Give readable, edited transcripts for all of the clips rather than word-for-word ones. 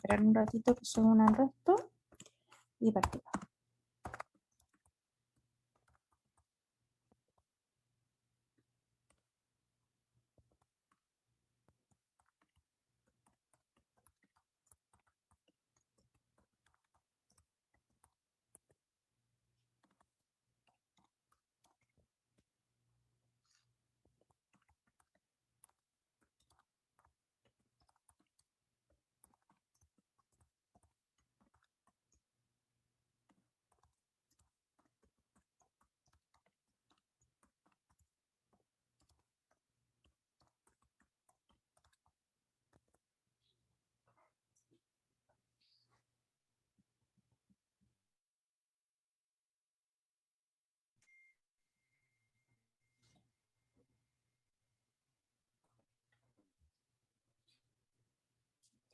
esperar un ratito que se unan el resto y partimos.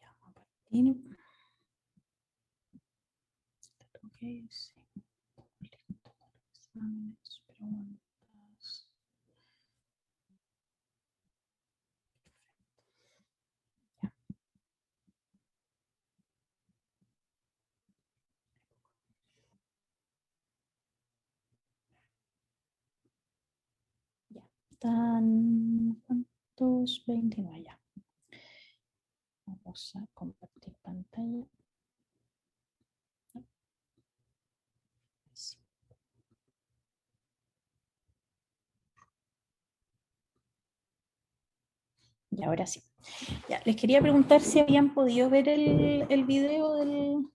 Ya, vamos a partir. Ok, sí. Listo. Exámenes, preguntas. Ya. Ya. Están, ¿cuántos? 29 ya. Vamos a compartir pantalla. Sí. Y ahora sí. Ya, les quería preguntar si habían podido ver el video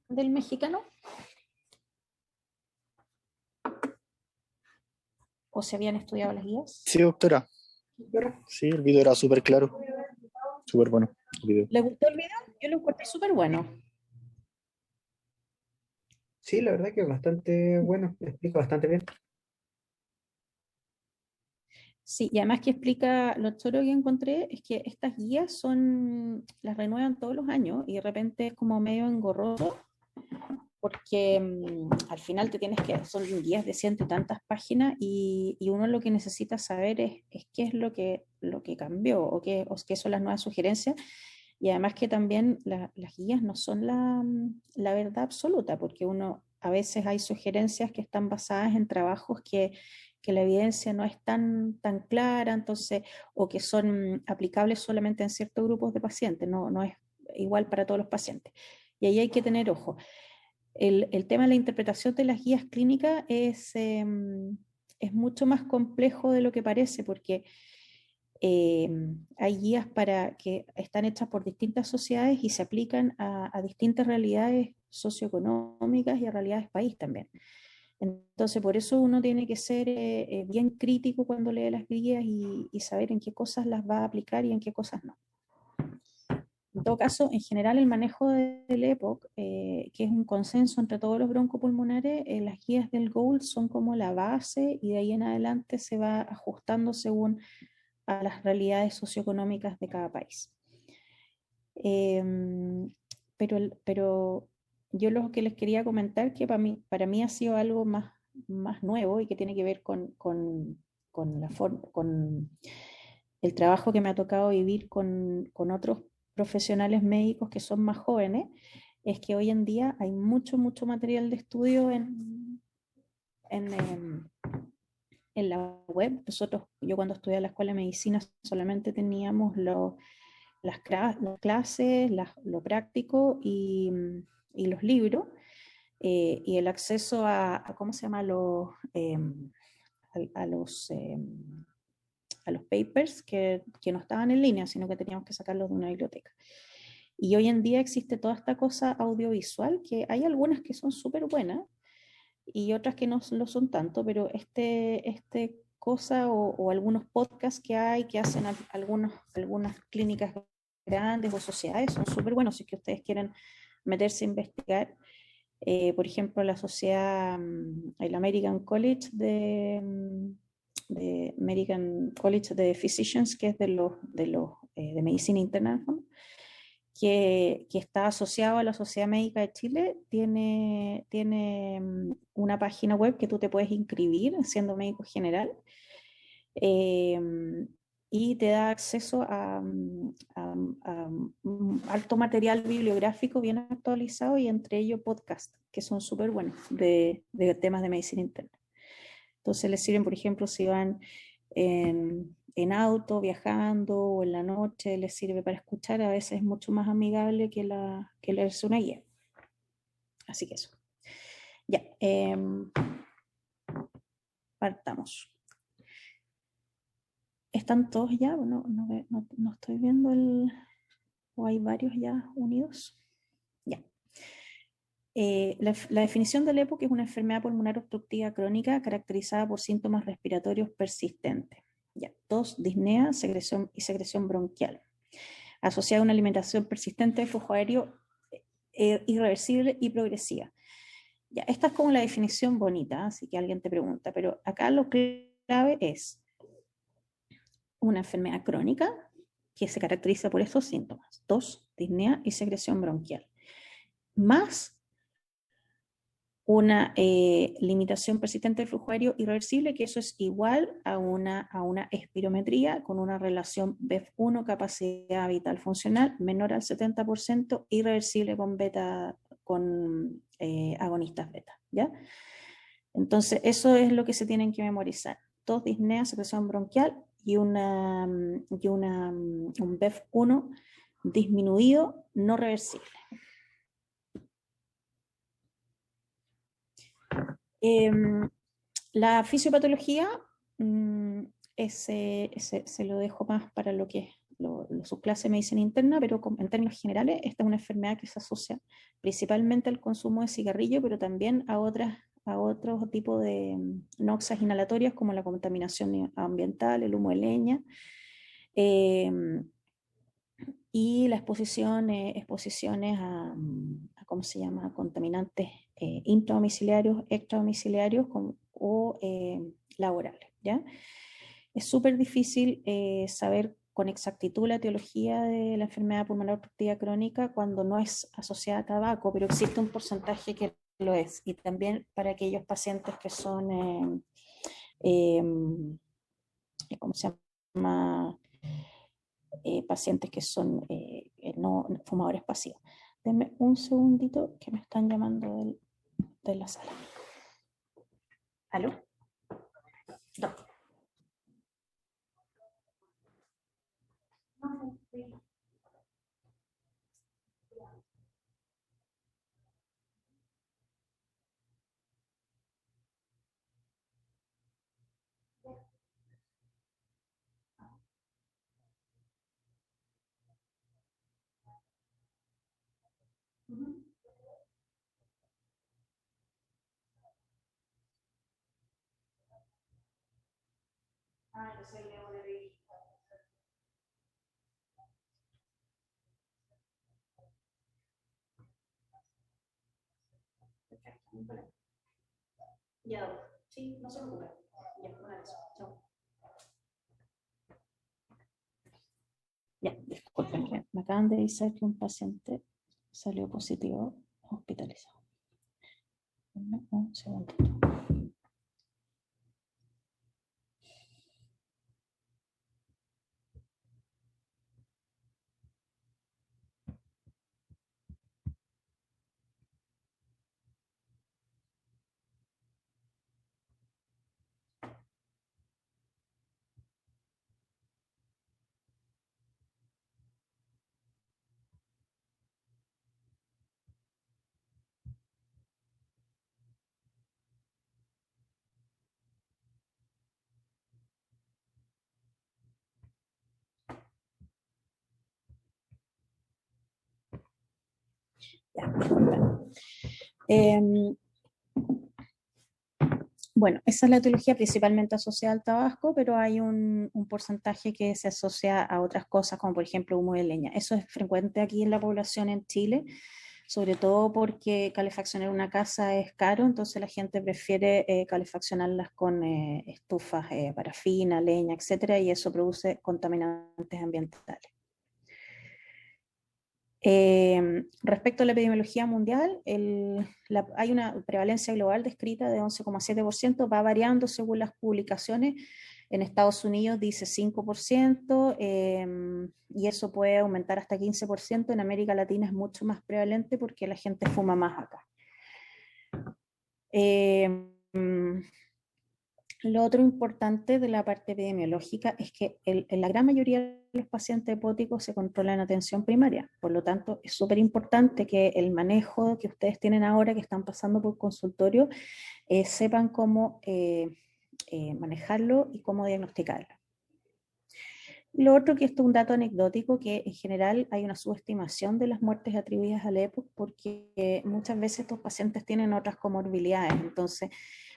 del mexicano o si habían estudiado las guías. Sí, doctora. Sí, el video era súper claro. Súper bueno el video. ¿Les gustó el video? Yo lo encontré súper bueno. Sí, la verdad que es bastante bueno, explica bastante bien. Sí, y además que explica, lo otro que encontré es que estas guías las renuevan todos los años y de repente es como medio engorroso porque al final son guías de ciento y tantas páginas y uno lo que necesita saber es qué es lo que cambió o qué son las nuevas sugerencias. Y además que también las guías no son la verdad absoluta, porque a veces hay sugerencias que están basadas en trabajos que la evidencia no es tan clara, entonces, o que son aplicables solamente en ciertos grupos de pacientes, no es igual para todos los pacientes. Y ahí hay que tener ojo. El tema de la interpretación de las guías clínicas es mucho más complejo de lo que parece, porque eh, hay guías que están hechas por distintas sociedades y se aplican a distintas realidades socioeconómicas y a realidades país también. Entonces, por eso uno tiene que ser bien crítico cuando lee las guías y saber en qué cosas las va a aplicar y en qué cosas no. En todo caso, en general, el manejo del EPOC, que es un consenso entre todos los broncopulmonares, las guías del GOLD son como la base y de ahí en adelante se va ajustando según a las realidades socioeconómicas de cada país. Pero yo lo que les quería comentar, que para mí ha sido algo más nuevo y que tiene que ver con el trabajo que me ha tocado vivir con otros profesionales médicos que son más jóvenes, es que hoy en día hay mucho material de estudio en, em, en la web. Yo cuando estudié en la escuela de medicina solamente teníamos las clases, lo práctico y los libros, y el acceso ¿cómo se llama? A los papers que no estaban en línea, sino que teníamos que sacarlos de una biblioteca. Y hoy en día existe toda esta cosa audiovisual, que hay algunas que son súper buenas y otras que no lo son tanto, pero este cosa o algunos podcasts que hay que hacen algunas clínicas grandes o sociedades son súper buenos si es que ustedes quieren meterse a investigar. Por ejemplo, la sociedad, el American College de American College de Physicians, que es de medicina interna, ¿no? que está asociado a la Sociedad Médica de Chile, tiene una página web que tú te puedes inscribir siendo médico general. y te da acceso a alto material bibliográfico bien actualizado y entre ellos podcasts que son súper buenos de temas de medicina interna. Entonces les sirven, por ejemplo, si van en auto, viajando o en la noche, les sirve para escuchar, a veces es mucho más amigable que leerse una guía. Así que eso. Ya, partamos. ¿Están todos ya? Bueno, no estoy viendo o hay varios ya unidos. Ya. La definición del EPOC es una enfermedad pulmonar obstructiva crónica caracterizada por síntomas respiratorios persistentes. Ya. Tos, disnea, secreción y secreción bronquial. Asociada a una alimentación persistente de flujo aéreo irreversible y progresiva. Ya, esta es como la definición bonita, así que alguien te pregunta, pero acá lo clave es una enfermedad crónica que se caracteriza por estos síntomas: tos, disnea y secreción bronquial, más una limitación persistente del flujo aéreo irreversible, que eso es igual a una espirometría con una relación BEF1 capacidad vital funcional menor al 70%, irreversible con agonistas beta, ¿ya? Entonces, eso es lo que se tienen que memorizar: tos, disnea, secreción bronquial y un BEF1 disminuido no reversible. La fisiopatología se lo dejo más para lo que es su clase de medicina interna, pero en términos generales, esta es una enfermedad que se asocia principalmente al consumo de cigarrillo, pero también a otros tipos de noxas inhalatorias como la contaminación ambiental, el humo de leña, y la exposiciones a ¿cómo se llama?, contaminantes intradomiciliarios, extradomiciliarios o laborales, ¿ya? Es súper difícil saber con exactitud la etiología de la enfermedad pulmonar obstructiva crónica cuando no es asociada a tabaco, pero existe un porcentaje que lo es, y también para aquellos pacientes que son, ¿cómo se llama?, pacientes que son no fumadores pasivos. Denme un segundito que me están llamando de la sala. ¿Aló? No. Yo soy de ya, sí, no se preocupe. Ya, no eso. Chao. Ya, disculpen, que me acaban de avisar que un paciente salió positivo hospitalizado. Un segundito. Ya, disculpen. Bueno, esa es la etiología principalmente asociada al tabaco, pero hay un porcentaje que se asocia a otras cosas, como por ejemplo humo de leña. Eso es frecuente aquí en la población en Chile, sobre todo porque calefaccionar una casa es caro, entonces la gente prefiere calefaccionarlas con estufas, parafina, leña, etcétera, y eso produce contaminantes ambientales. Respecto a la epidemiología mundial, hay una prevalencia global descrita de 11,7%, va variando según las publicaciones, En Estados Unidos dice 5%, y eso puede aumentar hasta 15%. En América Latina es mucho más prevalente porque la gente fuma más acá. Lo otro importante de la parte epidemiológica es que en la gran mayoría de los pacientes hepáticos se controla en atención primaria. Por lo tanto, es súper importante que el manejo que ustedes tienen ahora, que están pasando por consultorio, sepan cómo manejarlo y cómo diagnosticarlo. Lo otro, que esto es un dato anecdótico, que en general hay una subestimación de las muertes atribuidas al EPOC porque muchas veces estos pacientes tienen otras comorbilidades, entonces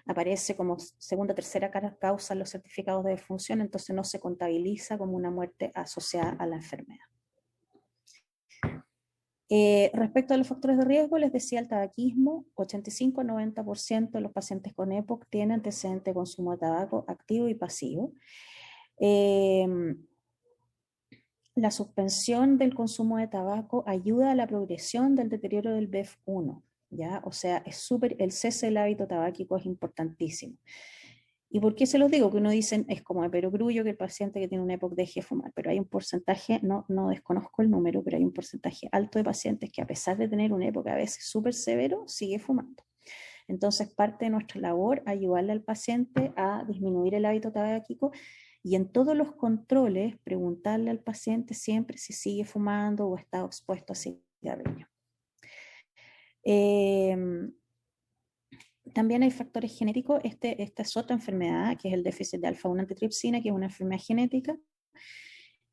aparece como segunda o tercera causa en los certificados de defunción, entonces no se contabiliza como una muerte asociada a la enfermedad. Respecto a los factores de riesgo, les decía el tabaquismo, 85-90% de los pacientes con EPOC tienen antecedente de consumo de tabaco activo y pasivo. La suspensión del consumo de tabaco ayuda a la progresión del deterioro del BEF1, ¿ya? O sea, el cese del hábito tabáquico es importantísimo. ¿Y por qué se los digo? Que uno dice, es como de perogrullo que el paciente que tiene una EPOC deje de fumar, pero hay un porcentaje, no desconozco el número, pero hay un porcentaje alto de pacientes que a pesar de tener una EPOC a veces súper severo, sigue fumando. Entonces, parte de nuestra labor ayudarle al paciente a disminuir el hábito tabáquico y en todos los controles preguntarle al paciente siempre si sigue fumando o está expuesto a cigarrillo. También hay factores genéticos. Esta es otra enfermedad, que es el déficit de alfa-1 antitripsina, que es una enfermedad genética.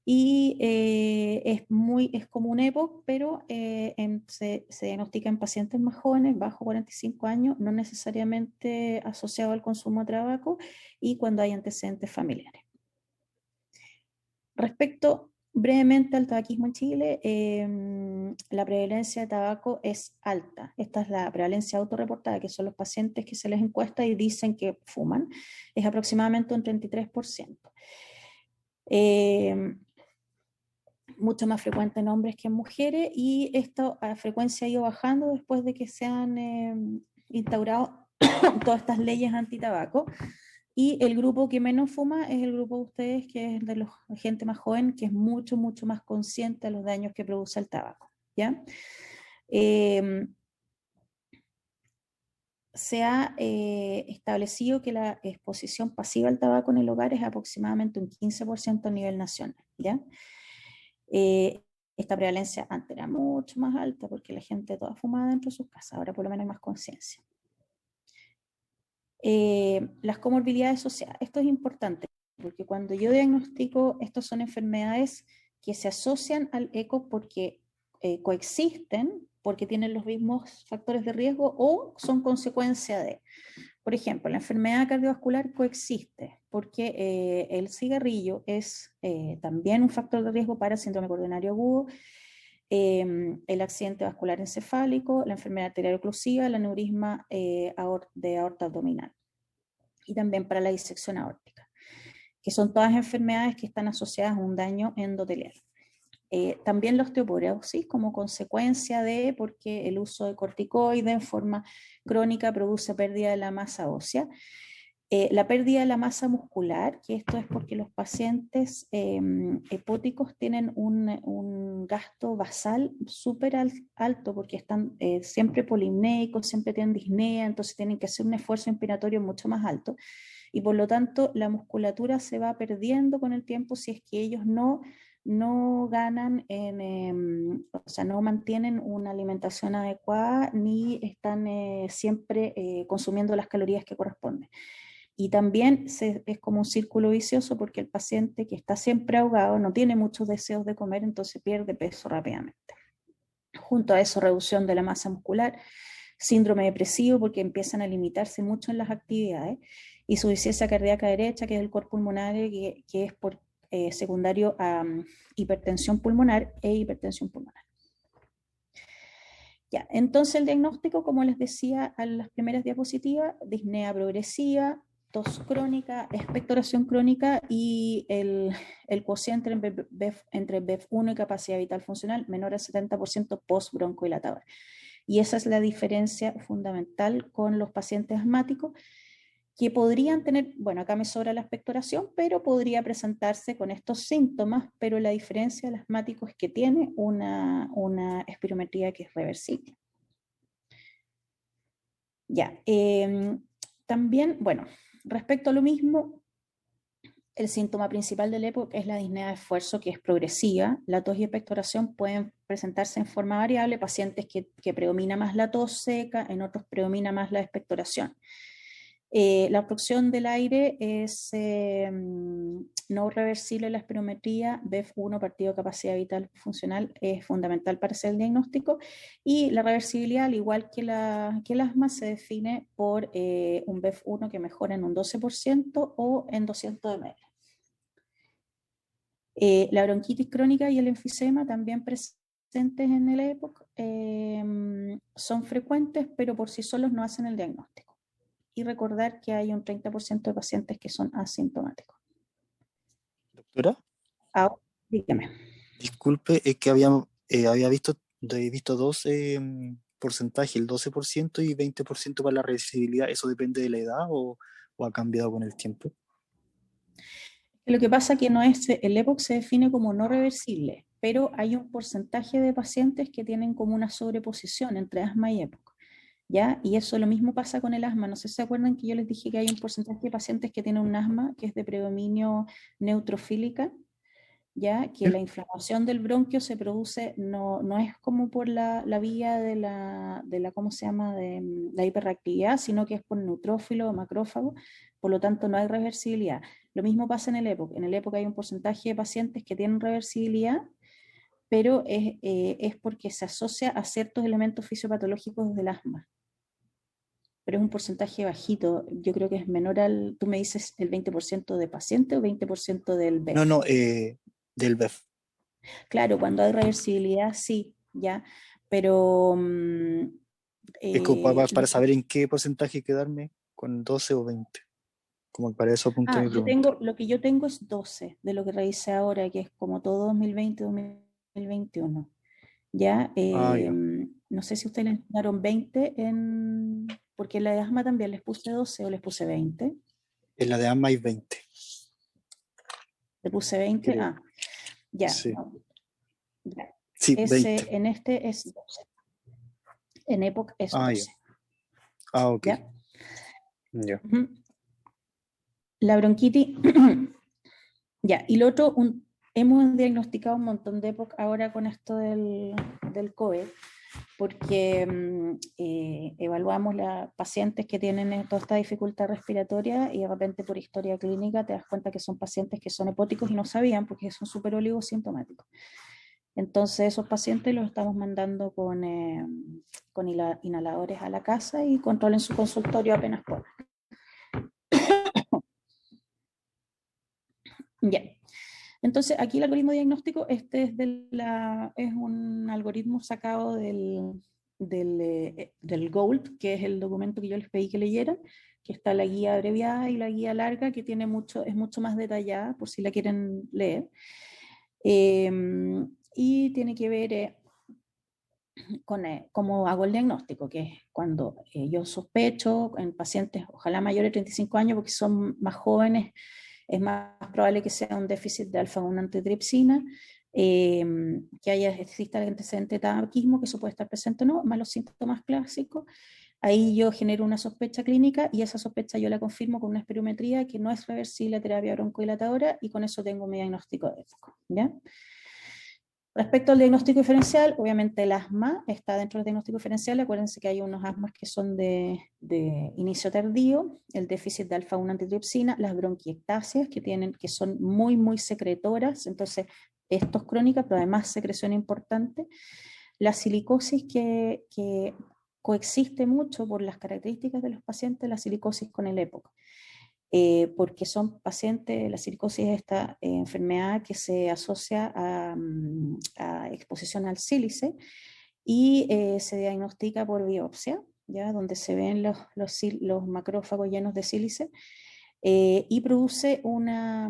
Y es como un EPOC, pero se diagnostica en pacientes más jóvenes, bajo 45 años, no necesariamente asociado al consumo de tabaco y cuando hay antecedentes familiares. Respecto brevemente al tabaquismo en Chile, la prevalencia de tabaco es alta. Esta es la prevalencia autorreportada, que son los pacientes que se les encuesta y dicen que fuman. Es aproximadamente un 33%. Mucho más frecuente en hombres que en mujeres, y esta frecuencia ha ido bajando después de que se han instaurado todas estas leyes antitabaco. Y el grupo que menos fuma es el grupo de ustedes, que es de la gente más joven, que es mucho, mucho más consciente de los daños que produce el tabaco, ¿ya? Se ha establecido que la exposición pasiva al tabaco en el hogar es aproximadamente un 15% a nivel nacional, ¿ya? Esta prevalencia antes era mucho más alta porque la gente toda fumaba dentro de sus casas, ahora por lo menos hay más conciencia. Las comorbilidades sociales, esto es importante porque cuando yo diagnostico, estas son enfermedades que se asocian al ECO porque coexisten, porque tienen los mismos factores de riesgo o son consecuencia de. Por ejemplo, la enfermedad cardiovascular coexiste porque el cigarrillo es también un factor de riesgo para síndrome coronario agudo, el accidente vascular encefálico, la enfermedad arterial oclusiva, el aneurisma de aorta abdominal y también para la disección aórtica, que son todas enfermedades que están asociadas a un daño endotelial. También la osteoporosis como consecuencia porque el uso de corticoides en forma crónica produce pérdida de la masa ósea. La pérdida de la masa muscular, que esto es porque los pacientes hepáticos tienen un gasto basal súper alto porque están siempre polimneicos, siempre tienen disnea, entonces tienen que hacer un esfuerzo inspiratorio mucho más alto y por lo tanto la musculatura se va perdiendo con el tiempo si es que ellos no ganan, o sea, no mantienen una alimentación adecuada ni están siempre consumiendo las calorías que corresponden. Y también es como un círculo vicioso porque el paciente que está siempre ahogado no tiene muchos deseos de comer, entonces pierde peso rápidamente. Junto a eso, reducción de la masa muscular, síndrome depresivo porque empiezan a limitarse mucho en las actividades, y insuficiencia cardíaca derecha, que es el cor pulmonar, que es por secundario a hipertensión pulmonar e hipertensión pulmonar. Ya, entonces el diagnóstico, como les decía a las primeras diapositivas, disnea progresiva, tos crónica, expectoración crónica y el cociente entre BEF1 y capacidad vital funcional menor al 70% post-broncodilatador. Y esa es la diferencia fundamental con los pacientes asmáticos, que podrían tener, bueno, acá me sobra la expectoración, pero podría presentarse con estos síntomas, pero la diferencia del asmático es que tiene una espirometría que es reversible. Ya, también, bueno, respecto a lo mismo, el síntoma principal del EPOC es la disnea de esfuerzo, que es progresiva. La tos y expectoración pueden presentarse en forma variable, pacientes que predomina más la tos seca, en otros predomina más la expectoración. La obstrucción del aire es no reversible. La espirometría BEF1, partido de capacidad vital funcional, es fundamental para hacer el diagnóstico, y la reversibilidad, al igual que el asma, se define por un BEF1 que mejora en un 12% o en 200 ml. La bronquitis crónica y el enfisema, también presentes en el EPOC, son frecuentes, pero por sí solos no hacen el diagnóstico. Y recordar que hay un 30% de pacientes que son asintomáticos. Doctora, Ahora, dígame. disculpe, es que había visto dos porcentajes, el 12% y 20% para la reversibilidad. ¿Eso depende de la edad o ha cambiado con el tiempo? Lo que pasa es que no es, el EPOC se define como no reversible, pero hay un porcentaje de pacientes que tienen como una sobreposición entre asma y EPOC, ¿ya? Y eso lo mismo pasa con el asma. No sé si se acuerdan que yo les dije que hay un porcentaje de pacientes que tienen un asma que es de predominio neutrofílica, ¿ya? Que la inflamación del bronquio se produce, no es como por la vía de la ¿cómo se llama?, de la hiperreactividad, sino que es por neutrófilo o macrófago, por lo tanto no hay reversibilidad. Lo mismo pasa en el EPOC. En el EPOC hay un porcentaje de pacientes que tienen reversibilidad, pero es porque se asocia a ciertos elementos fisiopatológicos del asma. Pero es un porcentaje bajito. Yo creo que es menor al, tú me dices, el 20% de paciente o 20% del BEF. No, del BEF. Claro, cuando hay reversibilidad, sí, ya, pero Es como para saber en qué porcentaje quedarme, con 12 o 20. Como para eso apunté mi pregunta. lo que yo tengo es 12 de lo que revisé ahora, que es como todo 2020-2021. Ya, Ya. no sé si ustedes les daron 20 porque en la de asma también les puse 12 o les puse 20. En la de AMA hay 20. Le puse 20, Creo. ya, Sí. no, ya. Sí, 20. En este es 12. En EPOC es 12. Ya. Ok. ¿Ya? Ya. La bronquitis, ya, y lo otro, hemos diagnosticado un montón de EPOC ahora con esto del COVID, porque evaluamos a pacientes que tienen toda esta dificultad respiratoria y de repente por historia clínica te das cuenta que son pacientes que son hepóticos y no sabían porque son súper oligosintomáticos. Entonces esos pacientes los estamos mandando con inhaladores a la casa y controlen su consultorio apenas puedan. Ya. Entonces, aquí el algoritmo diagnóstico, este es un algoritmo sacado del GOLD, que es el documento que yo les pedí que leyeran, que está la guía abreviada y la guía larga, que es mucho más detallada, por si la quieren leer. Y tiene que ver con cómo hago el diagnóstico, que es cuando yo sospecho en pacientes, ojalá mayores de 35 años, porque son más jóvenes, es más probable que sea un déficit de alfa-1 antitripsina, que exista el antecedente de tabaquismo, que eso puede estar presente o no, más los síntomas clásicos. Ahí yo genero una sospecha clínica y esa sospecha yo la confirmo con una espirometría que no es reversible a terapia broncodilatadora y con eso tengo mi diagnóstico de EPOC, ¿ya? Respecto al diagnóstico diferencial, obviamente el asma está dentro del diagnóstico diferencial. Acuérdense que hay unos asmas que son de inicio tardío, el déficit de alfa-1 antitripsina, las bronquiectasias que son muy, muy secretoras, entonces esto es crónica, pero además secreción importante. La silicosis que coexiste mucho por las características de los pacientes, la silicosis con el EPOC. Porque son pacientes, la silicosis es esta enfermedad que se asocia a exposición al sílice y se diagnostica por biopsia, ¿ya? Donde se ven los macrófagos llenos de sílice, y produce es una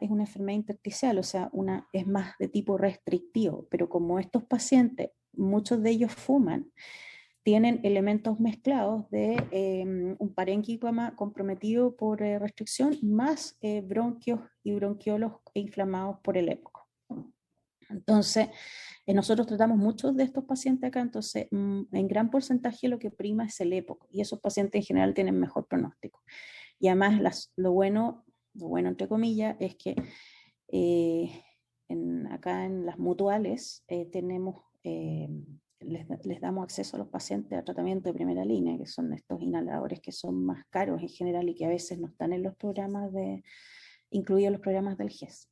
enfermedad intersticial, o sea, es más de tipo restrictivo, pero como estos pacientes, muchos de ellos fuman, tienen elementos mezclados de un parénquima comprometido por restricción, más bronquios y bronquiolos inflamados por el EPOC. Entonces, nosotros tratamos muchos de estos pacientes acá, entonces en gran porcentaje lo que prima es el EPOC, y esos pacientes en general tienen mejor pronóstico. Y además lo bueno entre comillas, es que acá en las mutuales tenemos, les damos acceso a los pacientes a tratamiento de primera línea, que son estos inhaladores que son más caros en general y que a veces no están en los programas incluidos en los programas del GES.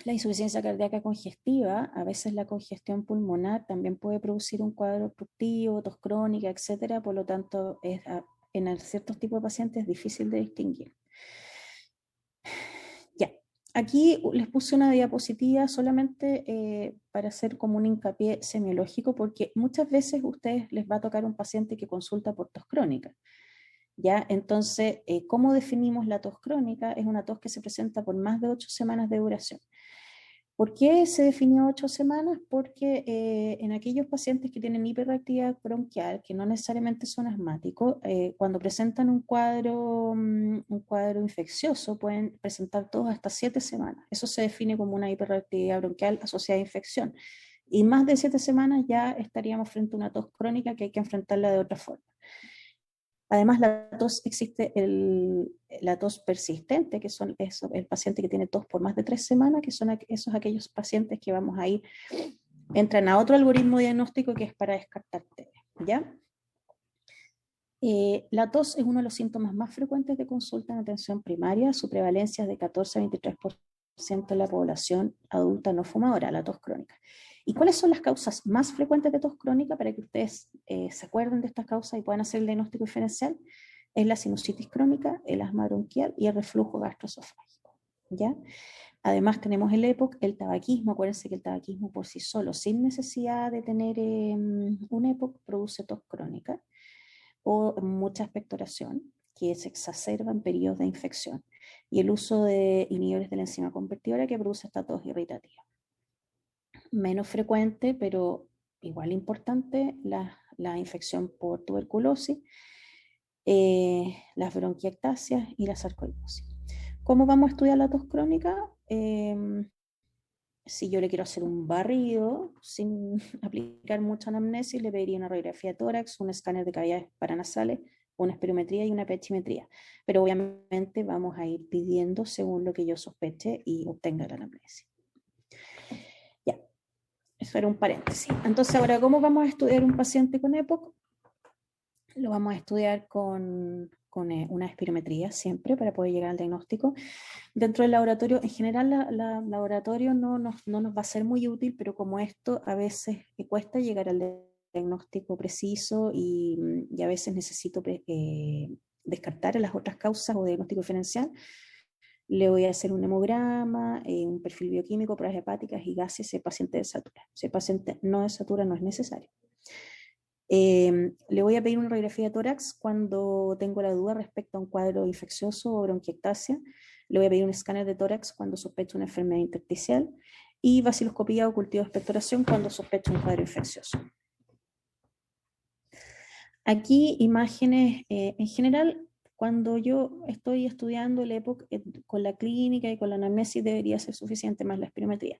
La insuficiencia cardíaca congestiva, a veces la congestión pulmonar también puede producir un cuadro obstructivo, tos crónica, etcétera, por lo tanto en ciertos tipos de pacientes es difícil de distinguir. Ya, aquí les puse una diapositiva solamente para hacer como un hincapié semiológico, porque muchas veces a ustedes les va a tocar un paciente que consulta por tos crónica. ¿Ya? Entonces, ¿cómo definimos la tos crónica? Es una tos que se presenta por más de 8 semanas de duración. ¿Por qué se definió 8 semanas? Porque en aquellos pacientes que tienen hiperactividad bronquial, que no necesariamente son asmáticos, cuando presentan un cuadro infeccioso, pueden presentar todos hasta 7 semanas. Eso se define como una hiperactividad bronquial asociada a infección. Y más de 7 semanas ya estaríamos frente a una tos crónica que hay que enfrentarla de otra forma. Además, existe la tos persistente, que son el paciente que tiene tos por más de 3 semanas, que son aquellos pacientes que vamos a ir, entran a otro algoritmo diagnóstico que es para descartar TB, ¿ya? La tos es uno de los síntomas más frecuentes de consulta en atención primaria, su prevalencia es de 14 a 23% de la población adulta no fumadora, la tos crónica. ¿Y cuáles son las causas más frecuentes de tos crónica para que ustedes se acuerden de estas causas y puedan hacer el diagnóstico diferencial? Es la sinusitis crónica, el asma bronquial y el reflujo gastroesofágico, ¿ya? Además tenemos el EPOC, el tabaquismo. Acuérdense que el tabaquismo por sí solo, sin necesidad de tener un EPOC, produce tos crónica o mucha expectoración, que se exacerba en periodos de infección, y el uso de inhibidores de la enzima convertidora que produce esta tos irritativa. Menos frecuente, pero igual importante, la infección por tuberculosis, las bronquiectasias y la sarcoidosis. ¿Cómo vamos a estudiar la tos crónica? Si yo le quiero hacer un barrido sin aplicar mucha anamnesis, le pediría una radiografía de tórax, un escáner de cavidades paranasales, una espirometría y una pechimetría. Pero obviamente vamos a ir pidiendo según lo que yo sospeche y obtenga la anamnesis. Ya, eso era un paréntesis. Entonces, ahora, ¿cómo vamos a estudiar un paciente con EPOC? Lo vamos a estudiar con una espirometría siempre para poder llegar al diagnóstico. Dentro del laboratorio, en general, el laboratorio no nos va a ser muy útil, pero como esto a veces me cuesta llegar al diagnóstico preciso y a veces necesito descartar las otras causas o diagnóstico diferencial, le voy a hacer un hemograma, un perfil bioquímico, pruebas hepáticas y gases si el paciente desatura. Si el paciente no desatura, no es necesario. Le voy a pedir una radiografía de tórax cuando tengo la duda respecto a un cuadro infeccioso o bronquiectasia. Le voy a pedir un escáner de tórax cuando sospecho una enfermedad intersticial y vaciloscopía o cultivo de expectoración cuando sospecho un cuadro infeccioso. Aquí imágenes, en general, cuando yo estoy estudiando el EPOC con la clínica y con la anamnesis debería ser suficiente más la espirometría.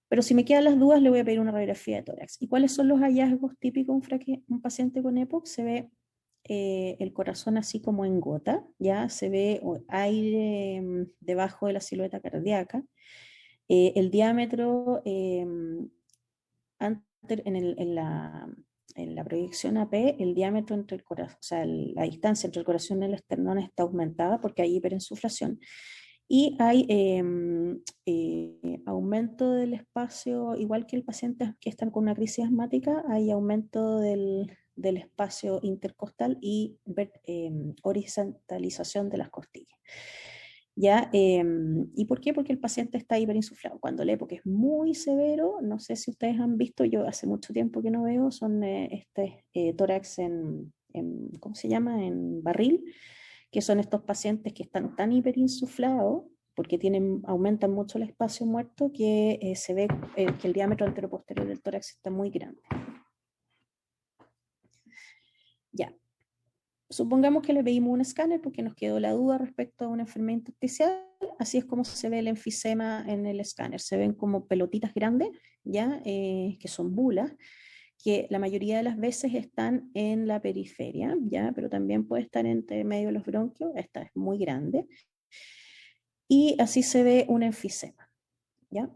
Pero si me quedan las dudas, le voy a pedir una radiografía de tórax. ¿Y cuáles son los hallazgos típicos de un paciente con EPOC? Se ve el corazón así como en gota, ya se ve aire debajo de la silueta cardíaca. El diámetro en la proyección AP, el diámetro entre el corazón, o sea, la distancia entre el corazón y el esternón está aumentada porque hay hiperinsuflación. Y hay aumento del espacio, igual que el paciente que está con una crisis asmática, hay aumento del espacio intercostal y horizontalización de las costillas. ¿Ya? ¿Y por qué? Porque el paciente está hiperinsuflado. Cuando el EPOC es muy severo, no sé si ustedes han visto, yo hace mucho tiempo que no veo, son tórax ¿cómo se llama? En barril, que son estos pacientes que están tan hiperinsuflados porque aumentan mucho el espacio muerto, que se ve que el diámetro anteroposterior del tórax está muy grande. Ya. Supongamos que le pedimos un escáner porque nos quedó la duda respecto a una enfermedad intersticial. Así es como se ve el enfisema en el escáner. Se ven como pelotitas grandes, ¿ya? Que son bulas, que la mayoría de las veces están en la periferia, ¿ya? Pero también puede estar entre medio de los bronquios. Esta es muy grande. Y así se ve un enfisema, ¿ya?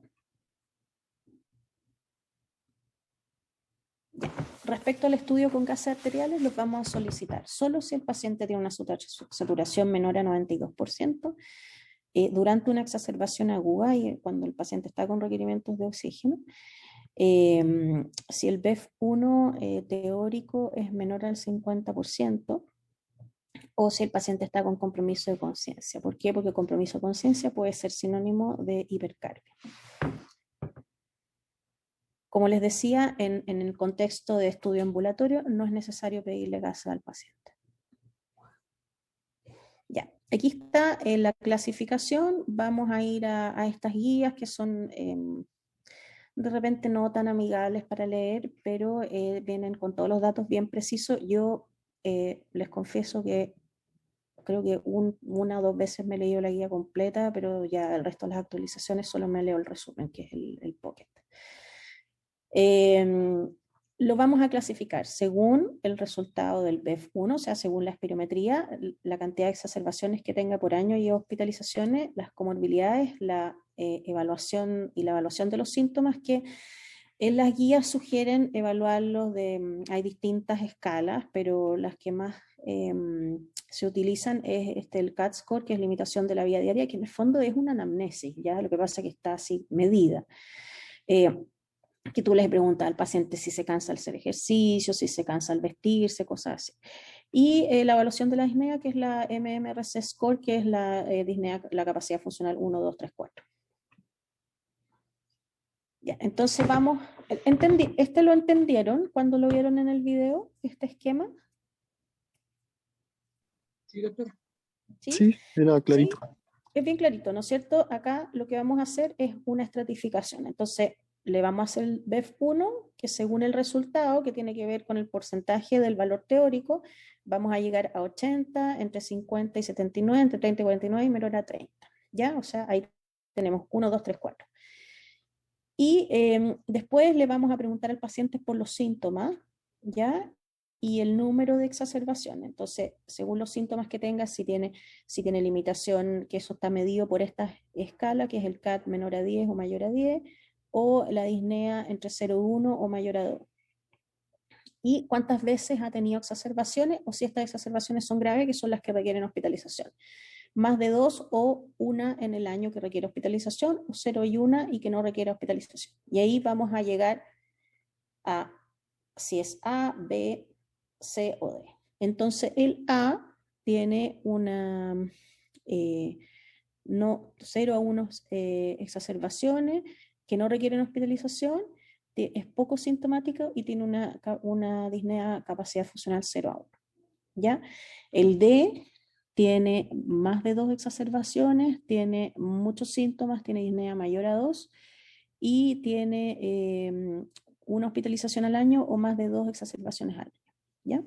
Respecto al estudio con gases arteriales, los vamos a solicitar solo si el paciente tiene una saturación menor a 92%, durante una exacerbación aguda y cuando el paciente está con requerimientos de oxígeno, si el BEF1 teórico es menor al 50%, o si el paciente está con compromiso de conciencia. ¿Por qué? Porque compromiso de conciencia puede ser sinónimo de hipercarbia. Como les decía, en el contexto de estudio ambulatorio no es necesario pedirle gases al paciente. Ya, aquí está la clasificación. Vamos a ir a estas guías que son de repente no tan amigables para leer, pero vienen con todos los datos bien precisos. Yo les confieso que creo que una o dos veces me he leído la guía completa, pero ya el resto de las actualizaciones solo me leo el resumen, que es el Pocket. Lo vamos a clasificar según el resultado del BEF1, o sea, según la espirometría, la cantidad de exacerbaciones que tenga por año y hospitalizaciones, las comorbilidades, la evaluación y la evaluación de los síntomas, que en las guías sugieren evaluarlos hay distintas escalas, pero las que más se utilizan es el CAT score, que es limitación de la vida diaria, que en el fondo es una anamnesis, ya lo que pasa es que está así medida. Que tú les preguntas al paciente si se cansa al hacer ejercicio, si se cansa al vestirse, cosas así. Y la evaluación de la disnea, que es la MMRC score, que es la disnea, la capacidad funcional 1, 2, 3, 4. Ya, entonces vamos, ¿este lo entendieron cuando lo vieron en el video, este esquema? Sí, doctor. ¿Sí? Sí, era clarito. ¿Sí? Es bien clarito, ¿no es cierto? Acá lo que vamos a hacer es una estratificación. Entonces, le vamos a hacer el BEF1, que según el resultado, que tiene que ver con el porcentaje del valor teórico, vamos a llegar a 80, entre 50 y 79, entre 30 y 49 y menor a 30. ¿Ya? O sea, ahí tenemos 1, 2, 3, 4. Y después le vamos a preguntar al paciente por los síntomas, ¿ya? Y el número de exacerbaciones. Entonces, según los síntomas que tenga, si tiene limitación, que eso está medido por esta escala, que es el CAT menor a 10 o mayor a 10, o la disnea entre 0,1 o mayor a 2. Y cuántas veces ha tenido exacerbaciones, o si estas exacerbaciones son graves, que son las que requieren hospitalización. Más de 2 o 1 en el año que requiere hospitalización, o 0 y 1 y que no requiere hospitalización. Y ahí vamos a llegar a si es A, B, C o D. Entonces el A tiene una 0 a 1 exacerbaciones que no requieren hospitalización, es poco sintomático y tiene una disnea capacidad funcional 0 a 1. ¿Ya? El D tiene más de 2 exacerbaciones, tiene muchos síntomas, tiene disnea mayor a 2 y tiene una hospitalización al año o más de 2 exacerbaciones al año. ¿Ya?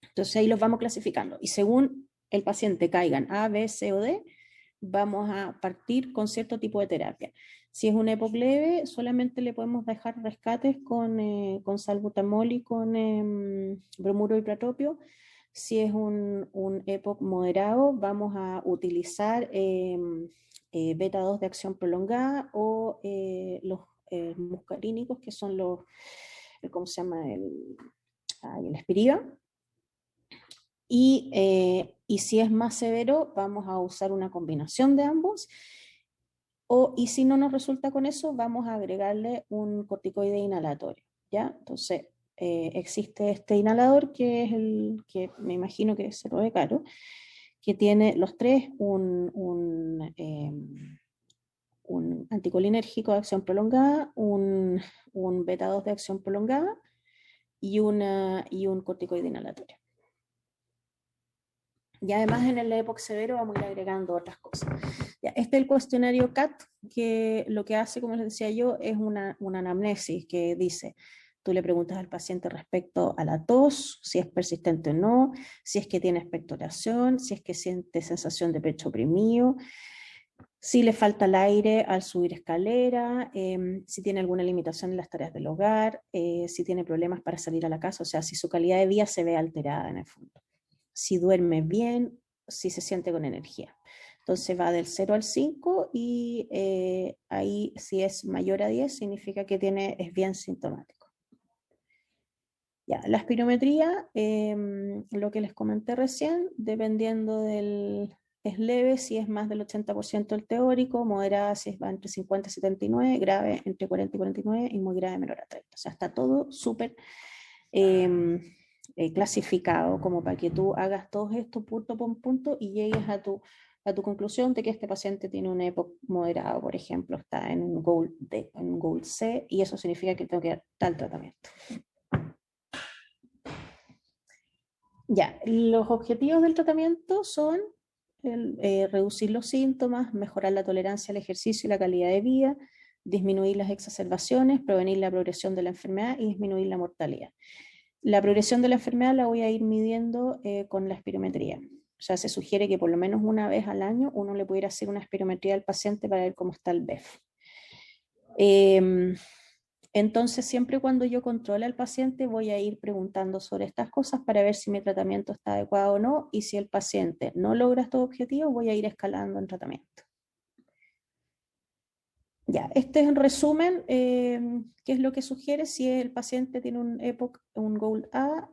Entonces ahí los vamos clasificando y según el paciente caigan A, B, C o D, vamos a partir con cierto tipo de terapia. Si es un EPOC leve, solamente le podemos dejar rescates con salbutamol y con bromuro y pratopio. Si es un EPOC moderado, vamos a utilizar beta 2 de acción prolongada o los muscarínicos, que son ¿cómo se llama? El Espiriva. Y si es más severo, vamos a usar una combinación de ambos. Y si no nos resulta con eso, vamos a agregarle un corticoide inhalatorio, ¿ya? Entonces, existe este inhalador que es el que me imagino que se lo ve caro, que tiene los tres un anticolinérgico de acción prolongada, un beta 2 de acción prolongada y un corticoide inhalatorio. Y además en el EPOC severo vamos a ir agregando otras cosas. Ya, este es el cuestionario CAT, que lo que hace, como les decía yo, es una anamnesis que dice, tú le preguntas al paciente respecto a la tos, si es persistente o no, si es que tiene expectoración, si es que siente sensación de pecho oprimido, si le falta el aire al subir escalera, si tiene alguna limitación en las tareas del hogar, si tiene problemas para salir a la casa, o sea, si su calidad de vida se ve alterada en el fondo, si duerme bien, si se siente con energía. Entonces va del 0 al 5 y ahí si es mayor a 10 significa que es bien sintomático. Ya, la espirometría, lo que les comenté recién, dependiendo del... Es leve si es más del 80% el teórico, moderada si va entre 50 y 79, grave entre 40 y 49 y muy grave menor a 30. O sea, está todo súper clasificado como para que tú hagas todo esto punto por punto y llegues a tu conclusión de que este paciente tiene un EPOC moderado, por ejemplo, está en un Gold D, en un Gold C, y eso significa que tengo que dar tal tratamiento. Ya, los objetivos del tratamiento son reducir los síntomas, mejorar la tolerancia al ejercicio y la calidad de vida, disminuir las exacerbaciones, prevenir la progresión de la enfermedad y disminuir la mortalidad. La progresión de la enfermedad la voy a ir midiendo con la espirometría. O sea, se sugiere que por lo menos una vez al año uno le pudiera hacer una espirometría al paciente para ver cómo está el BEF. Entonces, siempre cuando yo controle al paciente, voy a ir preguntando sobre estas cosas para ver si mi tratamiento está adecuado o no, y si el paciente no logra estos objetivos, voy a ir escalando en tratamiento. Ya, este es en resumen, qué es lo que sugiere si el paciente tiene un EPOC, un Gold A,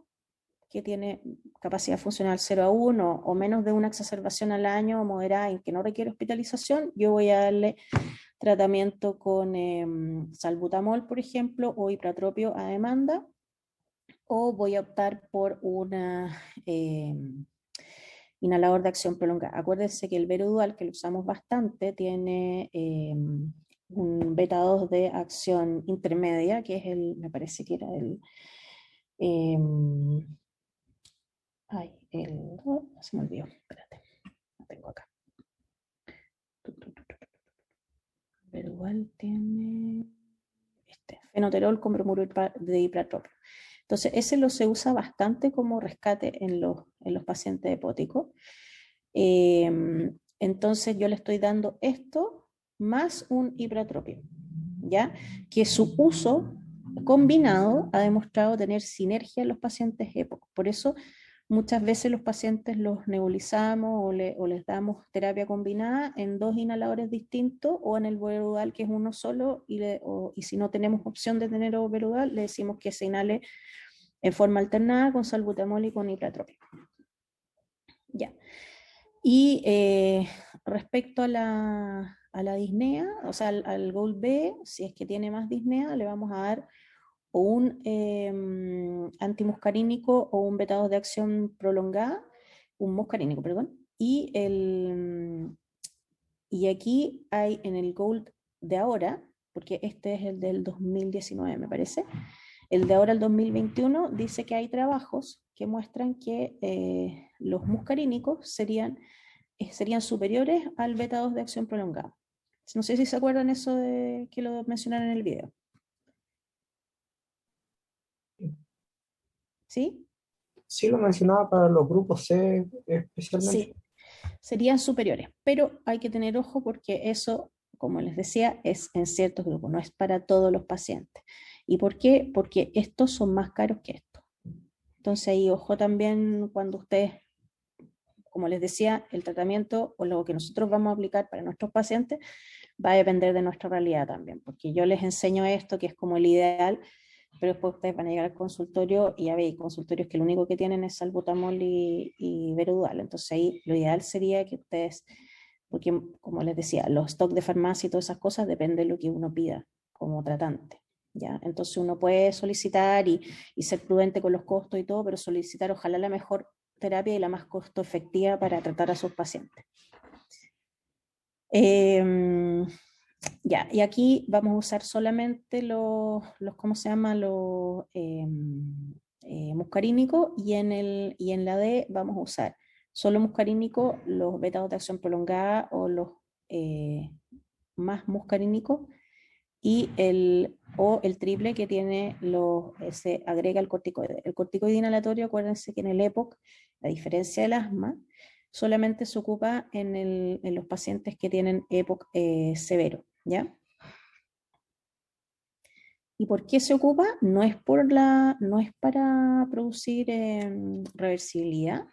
que tiene capacidad funcional 0 a 1 o menos de una exacerbación al año moderada en que no requiere hospitalización, yo voy a darle tratamiento con salbutamol, por ejemplo, o ipratropio a demanda, o voy a optar por una inhalador de acción prolongada. Acuérdense que el Verodual, que lo usamos bastante, tiene un beta 2 de acción intermedia, que es me parece que era se me olvidó, espérate, lo tengo acá. Pero igual tiene fenoterol con bromuro de ipratropio. Entonces, ese se usa bastante como rescate en los pacientes hepáticos. Entonces, yo le estoy dando esto más un ipratropio, ¿ya? Que su uso combinado ha demostrado tener sinergia en los pacientes EPOC. Por eso, muchas veces los pacientes los nebulizamos o les damos terapia combinada en 2 inhaladores distintos o en el Verodual, que es uno solo, y si no tenemos opción de tener Verodual, le decimos que se inhale en forma alternada con salbutamol y con ipratropio. Ya. Y respecto a la disnea, o sea, al Gold B, si es que tiene más disnea, le vamos a dar o un antimuscarínico o un beta 2 de acción prolongada, un muscarínico, perdón, y aquí hay en el Gold de ahora, porque este es el del 2019 me parece, el de ahora, el 2021, dice que hay trabajos que muestran que los muscarínicos serían superiores al beta 2 de acción prolongada. No sé si se acuerdan eso de que lo mencionaron en el video. ¿Sí? Sí lo mencionaba para los grupos C especialmente. Sí, serían superiores, pero hay que tener ojo porque eso, como les decía, es en ciertos grupos, no es para todos los pacientes. ¿Y por qué? Porque estos son más caros que estos. Entonces ahí ojo también cuando ustedes, como les decía, el tratamiento o lo que nosotros vamos a aplicar para nuestros pacientes va a depender de nuestra realidad también, porque yo les enseño esto que es como el ideal, pero después ustedes van a llegar al consultorio y ya veis, consultorios que lo único que tienen es salbutamol y Verodual. Entonces ahí lo ideal sería que ustedes, porque como les decía, los stocks de farmacia y todas esas cosas depende de lo que uno pida como tratante. ¿Ya? Entonces uno puede solicitar y ser prudente con los costos y todo, pero solicitar ojalá la mejor terapia y la más costo efectiva para tratar a sus pacientes. Ya, y aquí vamos a usar solamente ¿cómo se llama? Los muscarínicos, y en la D vamos a usar solo muscarínico, los beta de acción prolongada o los más muscarínico, y el triple que tiene se agrega el corticoide. El corticoide inhalatorio, acuérdense que en el EPOC, a diferencia del asma, solamente se ocupa en los pacientes que tienen EPOC severo, ¿ya? ¿Y por qué se ocupa? No es para producir reversibilidad,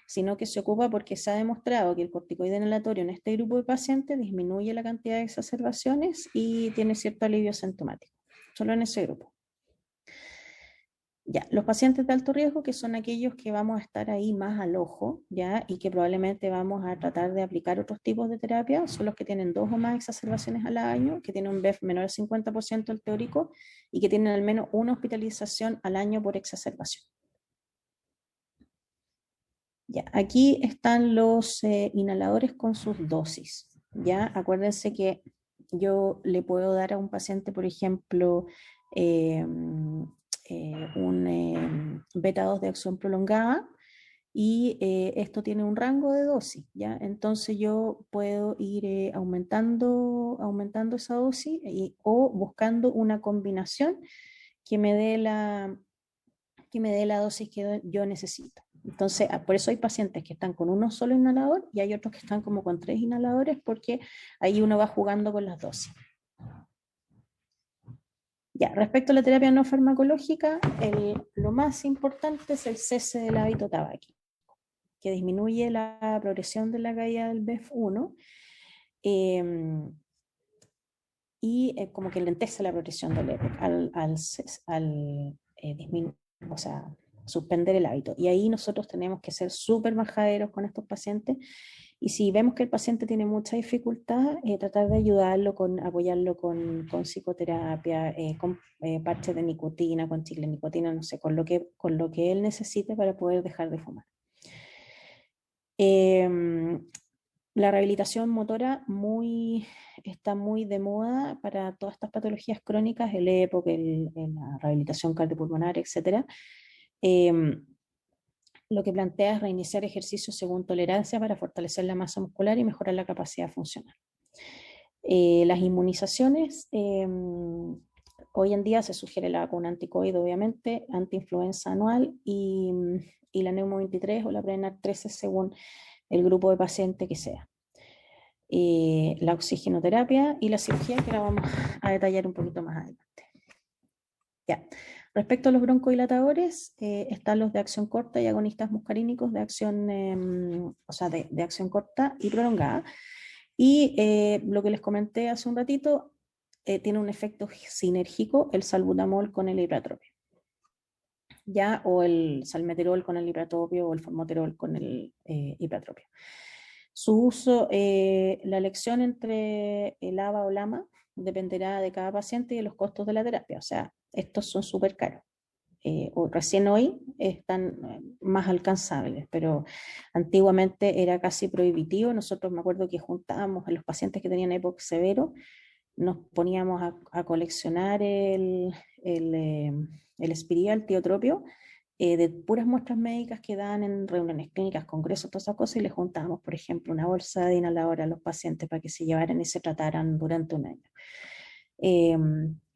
sino que se ocupa porque se ha demostrado que el corticoide inhalatorio en este grupo de pacientes disminuye la cantidad de exacerbaciones y tiene cierto alivio sintomático, solo en ese grupo. Ya, los pacientes de alto riesgo, que son aquellos que vamos a estar ahí más al ojo, ya, y que probablemente vamos a tratar de aplicar otros tipos de terapia, son los que tienen 2 o más exacerbaciones al año, que tienen un BEF menor al 50% del teórico y que tienen al menos una hospitalización al año por exacerbación. Ya, aquí están los inhaladores con sus dosis. Ya, acuérdense que yo le puedo dar a un paciente, por ejemplo, un beta 2 de acción prolongada, y esto tiene un rango de dosis, ¿ya? Entonces yo puedo ir aumentando esa dosis o buscando una combinación que me dé la dosis que yo necesito. Entonces, por eso hay pacientes que están con uno solo inhalador y hay otros que están como con 3 inhaladores, porque ahí uno va jugando con las dosis. Ya, respecto a la terapia no farmacológica, lo más importante es el cese del hábito tabáquico, que disminuye la progresión de la caída del BEF1 y como que lentece la progresión del EPOC al o sea, suspender el hábito. Y ahí nosotros tenemos que ser súper majaderos con estos pacientes, y si vemos que el paciente tiene mucha dificultad, tratar de ayudarlo, apoyarlo con psicoterapia, con parches de nicotina, con chicle de nicotina, no sé, con lo que él necesite para poder dejar de fumar. La rehabilitación motora está muy de moda para todas estas patologías crónicas, el EPOC, la rehabilitación cardiopulmonar, etc. Lo que plantea es reiniciar ejercicios según tolerancia para fortalecer la masa muscular y mejorar la capacidad funcional. Las inmunizaciones, hoy en día se sugiere la vacuna anticovid, obviamente, antiinfluenza anual y la Neumo 23 o la Prevnar 13 según el grupo de paciente que sea. La oxigenoterapia y la cirugía, que la vamos a detallar un poquito más adelante. Ya. Respecto a los broncodilatadores, están los de acción corta y agonistas muscarínicos de acción, de acción corta y prolongada. Y lo que les comenté hace un ratito, tiene un efecto sinérgico el salbutamol con el ipratropio, ya, o el salmeterol con el ipratropio, o el formoterol con el ipratropio. Su uso, la elección entre el ABA o LAMA dependerá de cada paciente y de los costos de la terapia. O sea, estos son súper caros. O recién hoy están más alcanzables, pero antiguamente era casi prohibitivo. Nosotros, me acuerdo que juntábamos a los pacientes que tenían EPOC severo, nos poníamos a coleccionar el Spiriva, el tiotropio, de puras muestras médicas que dan en reuniones clínicas, congresos, todas esas cosas, y les juntábamos, por ejemplo, una bolsa de inhalador a los pacientes para que se llevaran y se trataran durante un año.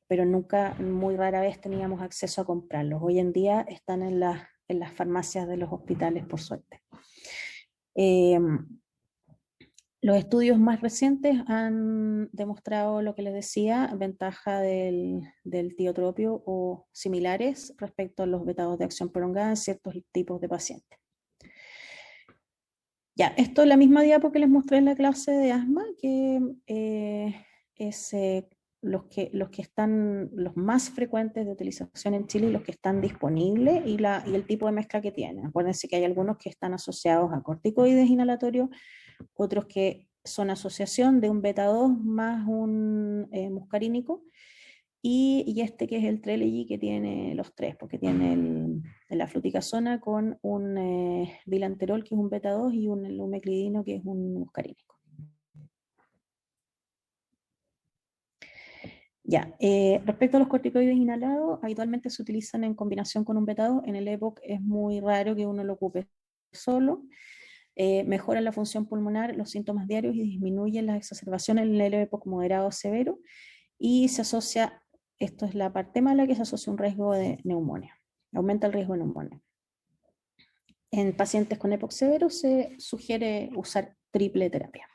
Pero nunca, muy rara vez teníamos acceso a comprarlos. Hoy en día están en las farmacias de los hospitales, por suerte. Los estudios más recientes han demostrado lo que les decía, ventaja del tiotropio o similares respecto a los beta-2 de acción prolongada en ciertos tipos de pacientes. Ya, esto es la misma diapo que les mostré en la clase de asma, que es los que están los más frecuentes de utilización en Chile y los que están disponibles y el tipo de mezcla que tienen. Acuérdense que hay algunos que están asociados a corticoides inhalatorios, otros que son asociación de un beta-2 más un muscarínico, y este que es el Trelegy, que tiene los tres, porque tiene la fluticasona con un bilanterol, que es un beta-2, y un lumeclidino, que es un muscarínico. Ya, respecto a los corticoides inhalados, habitualmente se utilizan en combinación con un beta-2. En el EPOC es muy raro que uno lo ocupe solo. mejora la función pulmonar, los síntomas diarios y disminuye las exacerbaciones en el EPOC moderado o severo, y se asocia, esto es la parte mala, que se asocia a un riesgo de neumonía, aumenta el riesgo de neumonía. En pacientes con EPOC severo se sugiere usar triple terapia.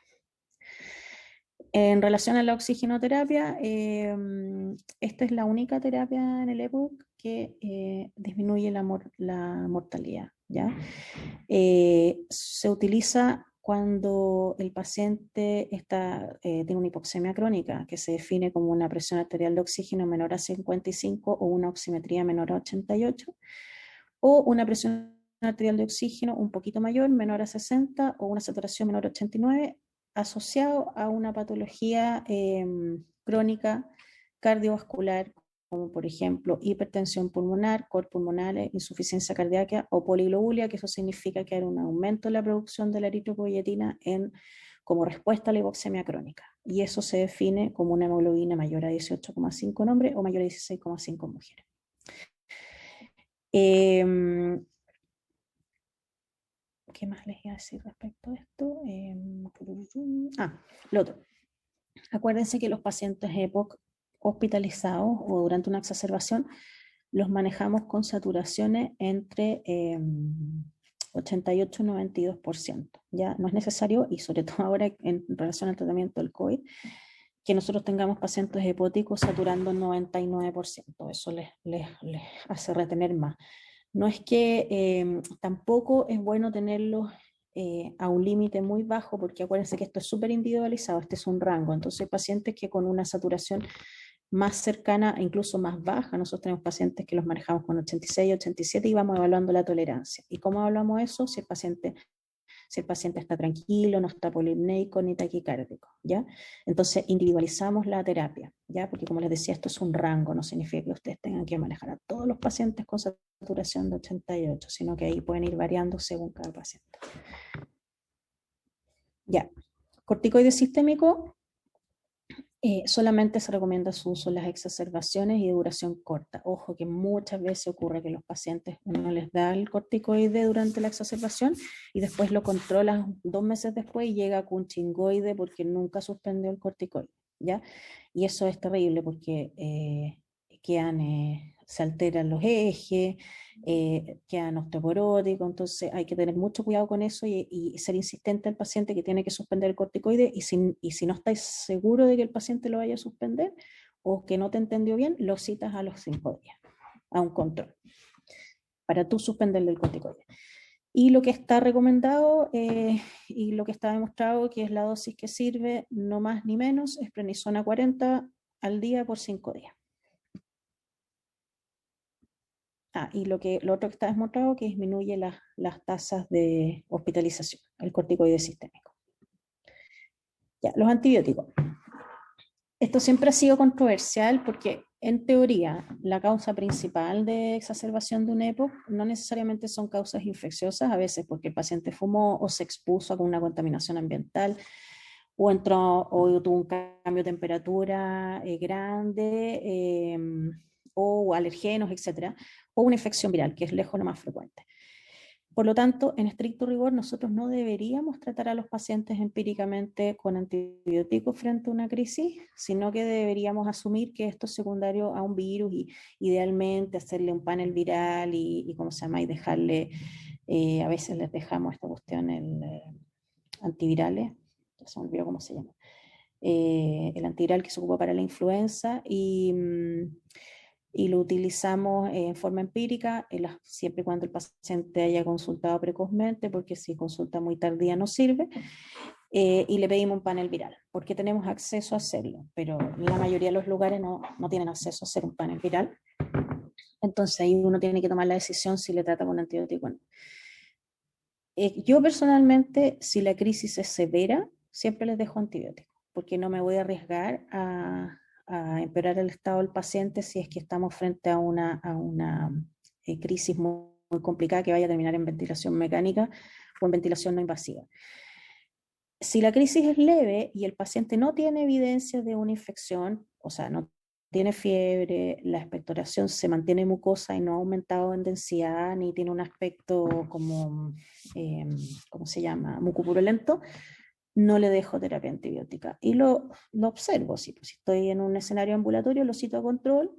En relación a la oxigenoterapia, esta es la única terapia en el EPOC que disminuye la mortalidad, ¿ya? Se utiliza cuando el paciente tiene una hipoxemia crónica, que se define como una presión arterial de oxígeno menor a 55 o una oximetría menor a 88, o una presión arterial de oxígeno un poquito mayor, menor a 60, o una saturación menor a 89, asociado a una patología crónica cardiovascular, como por ejemplo hipertensión pulmonar, cor pulmonares, insuficiencia cardíaca o poliglobulia, que eso significa que hay un aumento en la producción de la eritropoyetina como respuesta a la hipoxemia crónica. Y eso se define como una hemoglobina mayor a 18,5 en hombres o mayor a 16,5 en mujeres. ¿Qué más les iba a decir respecto a esto? Lo otro. Acuérdense que los pacientes EPOC hospitalizados o durante una exacerbación los manejamos con saturaciones entre 88 y 92%. Ya no es necesario, y sobre todo ahora en relación al tratamiento del COVID, que nosotros tengamos pacientes hepáticos saturando 99%. Eso les hace retener más. No es que tampoco es bueno tenerlos a un límite muy bajo, porque acuérdense que esto es súper individualizado, este es un rango. Entonces, pacientes que con una saturación más cercana, incluso más baja, nosotros tenemos pacientes que los manejamos con 86, 87 y vamos evaluando la tolerancia. ¿Y cómo evaluamos eso? Si el paciente está tranquilo, no está polipneico ni taquicárdico, ¿ya? Entonces individualizamos la terapia, ¿ya? Porque como les decía, esto es un rango, no significa que ustedes tengan que manejar a todos los pacientes con saturación de 88, sino que ahí pueden ir variando según cada paciente. Ya, corticoide sistémico, solamente se recomienda su uso en las exacerbaciones y de duración corta. Ojo que muchas veces ocurre que los pacientes uno les da el corticoide durante la exacerbación y después lo controlan 2 meses después y llega con chingoide porque nunca suspendió el corticoide, ¿ya? Y eso es terrible porque se alteran los ejes, quedan osteoporóticos, entonces hay que tener mucho cuidado con eso y ser insistente al paciente que tiene que suspender el corticoide, y si no estáis seguro de que el paciente lo vaya a suspender o que no te entendió bien, lo citas a los 5 días, a un control, para tú suspenderle el corticoide. Y lo que está recomendado y lo que está demostrado que es la dosis que sirve, no más ni menos, es prednisona 40 al día por 5 días. Y lo otro que está demostrado que disminuye las tasas de hospitalización, el corticoide sistémico. Ya, los antibióticos. Esto siempre ha sido controversial porque en teoría la causa principal de exacerbación de un EPOC no necesariamente son causas infecciosas, a veces porque el paciente fumó o se expuso a una contaminación ambiental o tuvo un cambio de temperatura grande, o alergenos, etcétera, o una infección viral, que es lejos lo más frecuente. Por lo tanto, en estricto rigor, nosotros no deberíamos tratar a los pacientes empíricamente con antibióticos frente a una crisis, sino que deberíamos asumir que esto es secundario a un virus y idealmente hacerle un panel viral y ¿cómo se llama? Y dejarle, a veces les dejamos esta cuestión, antivirales, ya se me olvidó cómo se llama, el antiviral que se ocupa para la influenza y lo utilizamos en forma empírica, siempre y cuando el paciente haya consultado precozmente, porque si consulta muy tardía no sirve, y le pedimos un panel viral, porque tenemos acceso a hacerlo, pero la mayoría de los lugares no tienen acceso a hacer un panel viral, entonces ahí uno tiene que tomar la decisión si le trata con antibiótico o no. Yo personalmente, si la crisis es severa, siempre les dejo antibióticos, porque no me voy a arriesgar a empeorar el estado del paciente si es que estamos frente a una crisis muy complicada que vaya a terminar en ventilación mecánica o en ventilación no invasiva. Si la crisis es leve y el paciente no tiene evidencia de una infección, o sea, no tiene fiebre, la expectoración se mantiene mucosa y no ha aumentado en densidad, ni tiene un aspecto como, ¿cómo se llama?, mucopurulento, no le dejo terapia antibiótica. Y lo observo, si estoy en un escenario ambulatorio, lo cito a control,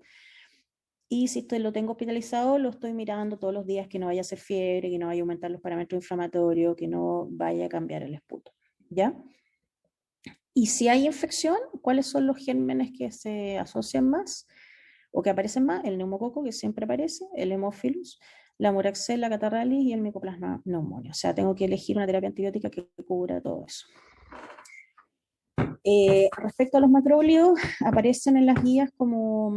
y si lo tengo hospitalizado, lo estoy mirando todos los días que no vaya a hacer fiebre, que no vaya a aumentar los parámetros inflamatorios, que no vaya a cambiar el esputo, ¿ya? Y si hay infección, ¿cuáles son los gérmenes que se asocian más o que aparecen más? El neumococo, que siempre aparece, el Haemophilus, la Moraxella catarrhalis y el Mycoplasma pneumoniae. O sea, tengo que elegir una terapia antibiótica que cubra todo eso. Respecto a los macrólidos, aparecen en las guías como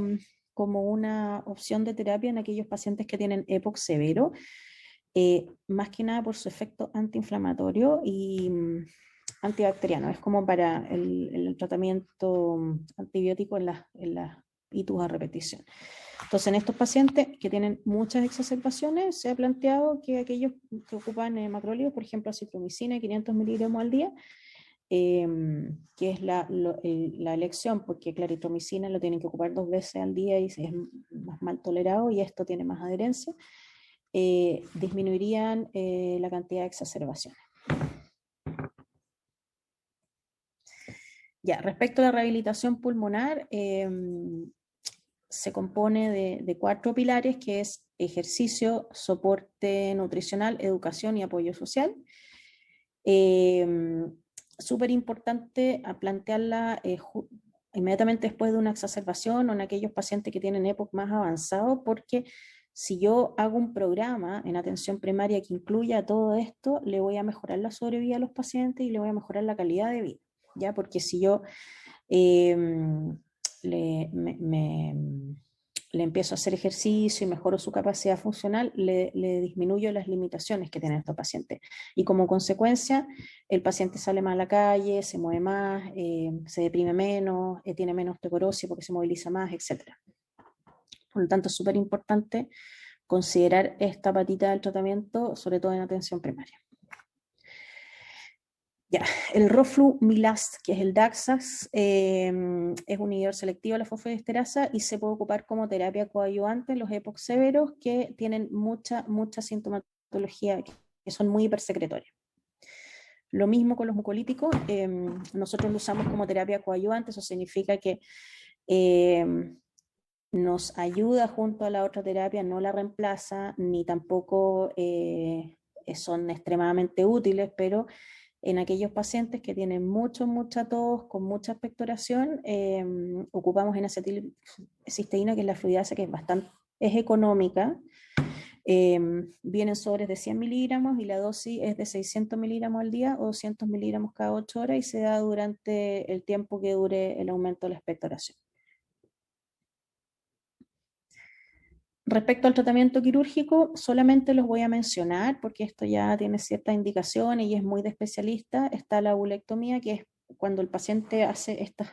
una opción de terapia en aquellos pacientes que tienen EPOC severo, más que nada por su efecto antiinflamatorio y antibacteriano. Es como para el tratamiento antibiótico en las itus a repetición. Entonces, en estos pacientes que tienen muchas exacerbaciones, se ha planteado que aquellos que ocupan macrólidos, por ejemplo, acitromicina, 500 miligramos al día, que es la elección, porque claritromicina lo tienen que ocupar 2 veces al día y es más mal tolerado, y esto tiene más adherencia, disminuirían la cantidad de exacerbaciones. Ya, respecto a la rehabilitación pulmonar, se compone de 4 pilares, que es ejercicio, soporte nutricional, educación y apoyo social. Súper importante a plantearla inmediatamente después de una exacerbación o en aquellos pacientes que tienen EPOC más avanzado, porque si yo hago un programa en atención primaria que incluya todo esto, le voy a mejorar la sobrevida a los pacientes y le voy a mejorar la calidad de vida, ¿ya? Porque si yo le empiezo a hacer ejercicio y mejoro su capacidad funcional, le disminuyo las limitaciones que tienen estos pacientes. Y como consecuencia, el paciente sale más a la calle, se mueve más, se deprime menos, tiene menos osteoporosis porque se moviliza más, etc. Por lo tanto, es súper importante considerar esta patita del tratamiento, sobre todo en atención primaria. Ya, el Roflumilast, que es el Daxas, es un inhibidor selectivo de la fosfodiesterasa y se puede ocupar como terapia coadyuvante en los EPOC severos que tienen mucha sintomatología, que son muy hipersecretorios. Lo mismo con los mucolíticos, nosotros lo usamos como terapia coadyuvante, eso significa que nos ayuda junto a la otra terapia, no la reemplaza, ni tampoco son extremadamente útiles, pero en aquellos pacientes que tienen mucha tos, con mucha expectoración, ocupamos N-acetilcisteína, que es la fluidasa, que es económica, vienen sobres de 100 miligramos y la dosis es de 600 miligramos al día o 200 miligramos cada 8 horas y se da durante el tiempo que dure el aumento de la expectoración. Respecto al tratamiento quirúrgico, solamente los voy a mencionar porque esto ya tiene ciertas indicaciones y es muy de especialista. Está la bulectomía, que es cuando el paciente hace estas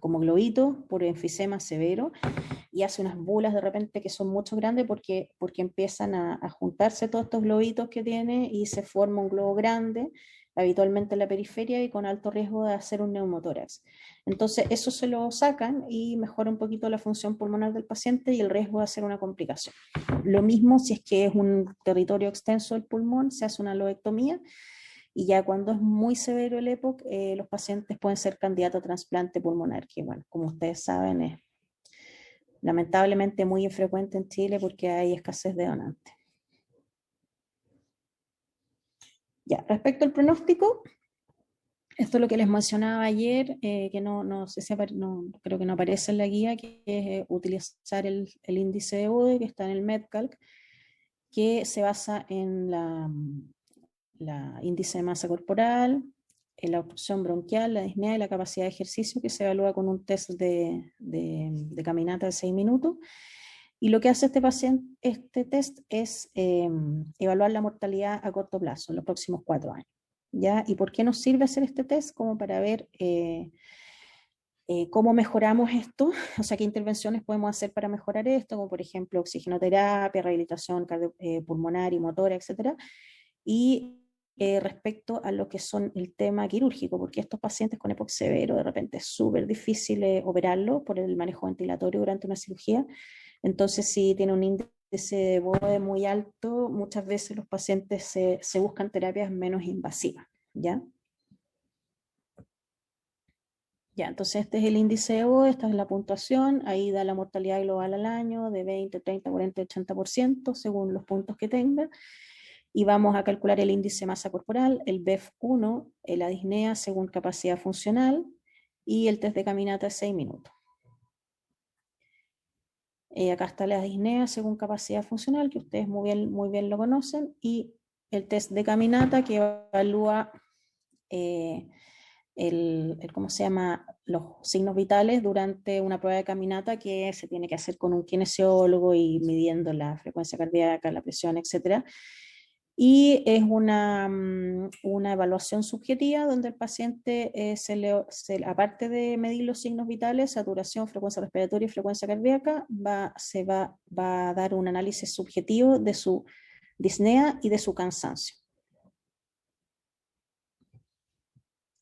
como globitos por enfisema severo y hace unas bulas de repente que son mucho grandes porque empiezan a juntarse todos estos globitos que tiene y se forma un globo grande, habitualmente en la periferia y con alto riesgo de hacer un neumotórax. Entonces eso se lo sacan y mejora un poquito la función pulmonar del paciente y el riesgo de hacer una complicación. Lo mismo si es que es un territorio extenso del pulmón, se hace una lobectomía y ya cuando es muy severo el EPOC, los pacientes pueden ser candidatos a trasplante pulmonar, que bueno, como ustedes saben es lamentablemente muy infrecuente en Chile porque hay escasez de donantes. Ya, respecto al pronóstico, esto es lo que les mencionaba ayer, que no sé si creo que no aparece en la guía, que es utilizar el índice de Bode, que está en el MEDCALC, que se basa en la índice de masa corporal, en la obstrucción bronquial, la disnea y la capacidad de ejercicio, que se evalúa con un test de caminata de 6 minutos. Y lo que hace este test es evaluar la mortalidad a corto plazo, en los próximos 4 años. ¿Ya? ¿Y por qué nos sirve hacer este test? Como para ver cómo mejoramos esto, o sea, qué intervenciones podemos hacer para mejorar esto, como por ejemplo oxigenoterapia, rehabilitación pulmonar y motora, etc. Y respecto a lo que son el tema quirúrgico, porque estos pacientes con EPOC severo de repente es súper difícil operarlo por el manejo ventilatorio durante una cirugía. Entonces, si tiene un índice de BOE muy alto, muchas veces los pacientes se buscan terapias menos invasivas, ¿ya? Ya, entonces este es el índice de BOE, esta es la puntuación, ahí da la mortalidad global al año de 20, 30, 40, 80%, según los puntos que tenga. Y vamos a calcular el índice de masa corporal, el BEF1, la disnea según capacidad funcional y el test de caminata de 6 minutos. Acá está la disnea según capacidad funcional, que ustedes muy bien lo conocen, y el test de caminata que evalúa ¿cómo se llama? Los signos vitales durante una prueba de caminata que se tiene que hacer con un kinesiólogo y midiendo la frecuencia cardíaca, la presión, etc. Y es una evaluación subjetiva donde el paciente, aparte de medir los signos vitales, saturación, frecuencia respiratoria y frecuencia cardíaca, va a dar un análisis subjetivo de su disnea y de su cansancio.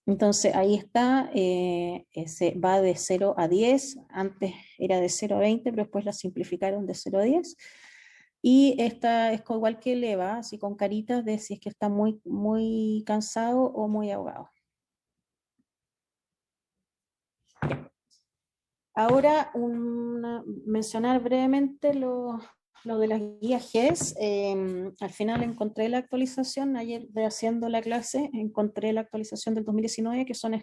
Entonces ahí está, va de 0 a 10, antes era de 0 a 20, pero después la simplificaron de 0 a 10. Y esta es igual que el EVA, así con caritas de si es que está muy, muy cansado o muy ahogado. Ahora mencionar brevemente lo de las guías GES. Al final encontré la actualización, ayer haciendo la clase, encontré la actualización del 2019, que son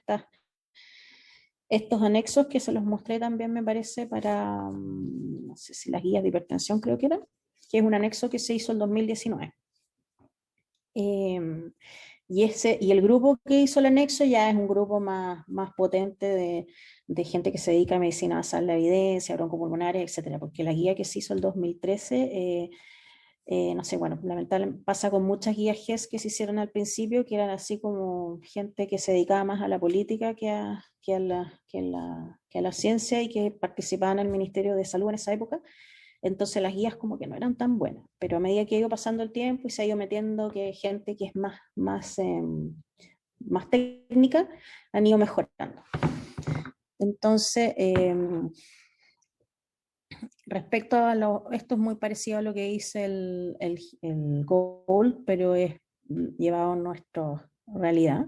estos anexos que se los mostré también, me parece, para, no sé si las guías de hipertensión creo que eran, que es un anexo que se hizo en 2019. Y el grupo que hizo el anexo ya es un grupo más potente de gente que se dedica a medicina basada en la evidencia, broncopulmonares, etcétera, porque la guía que se hizo el 2013, no sé, bueno, lamentablemente pasa con muchas guías GES que se hicieron al principio, que eran así como gente que se dedicaba más a la política que a la ciencia y que participaba en el Ministerio de Salud en esa época. Entonces las guías como que no eran tan buenas, pero a medida que ha ido pasando el tiempo y se ha ido metiendo que gente que es más técnica, han ido mejorando. Entonces, respecto a esto es muy parecido a lo que dice el GOLD, pero es llevado a nuestra realidad.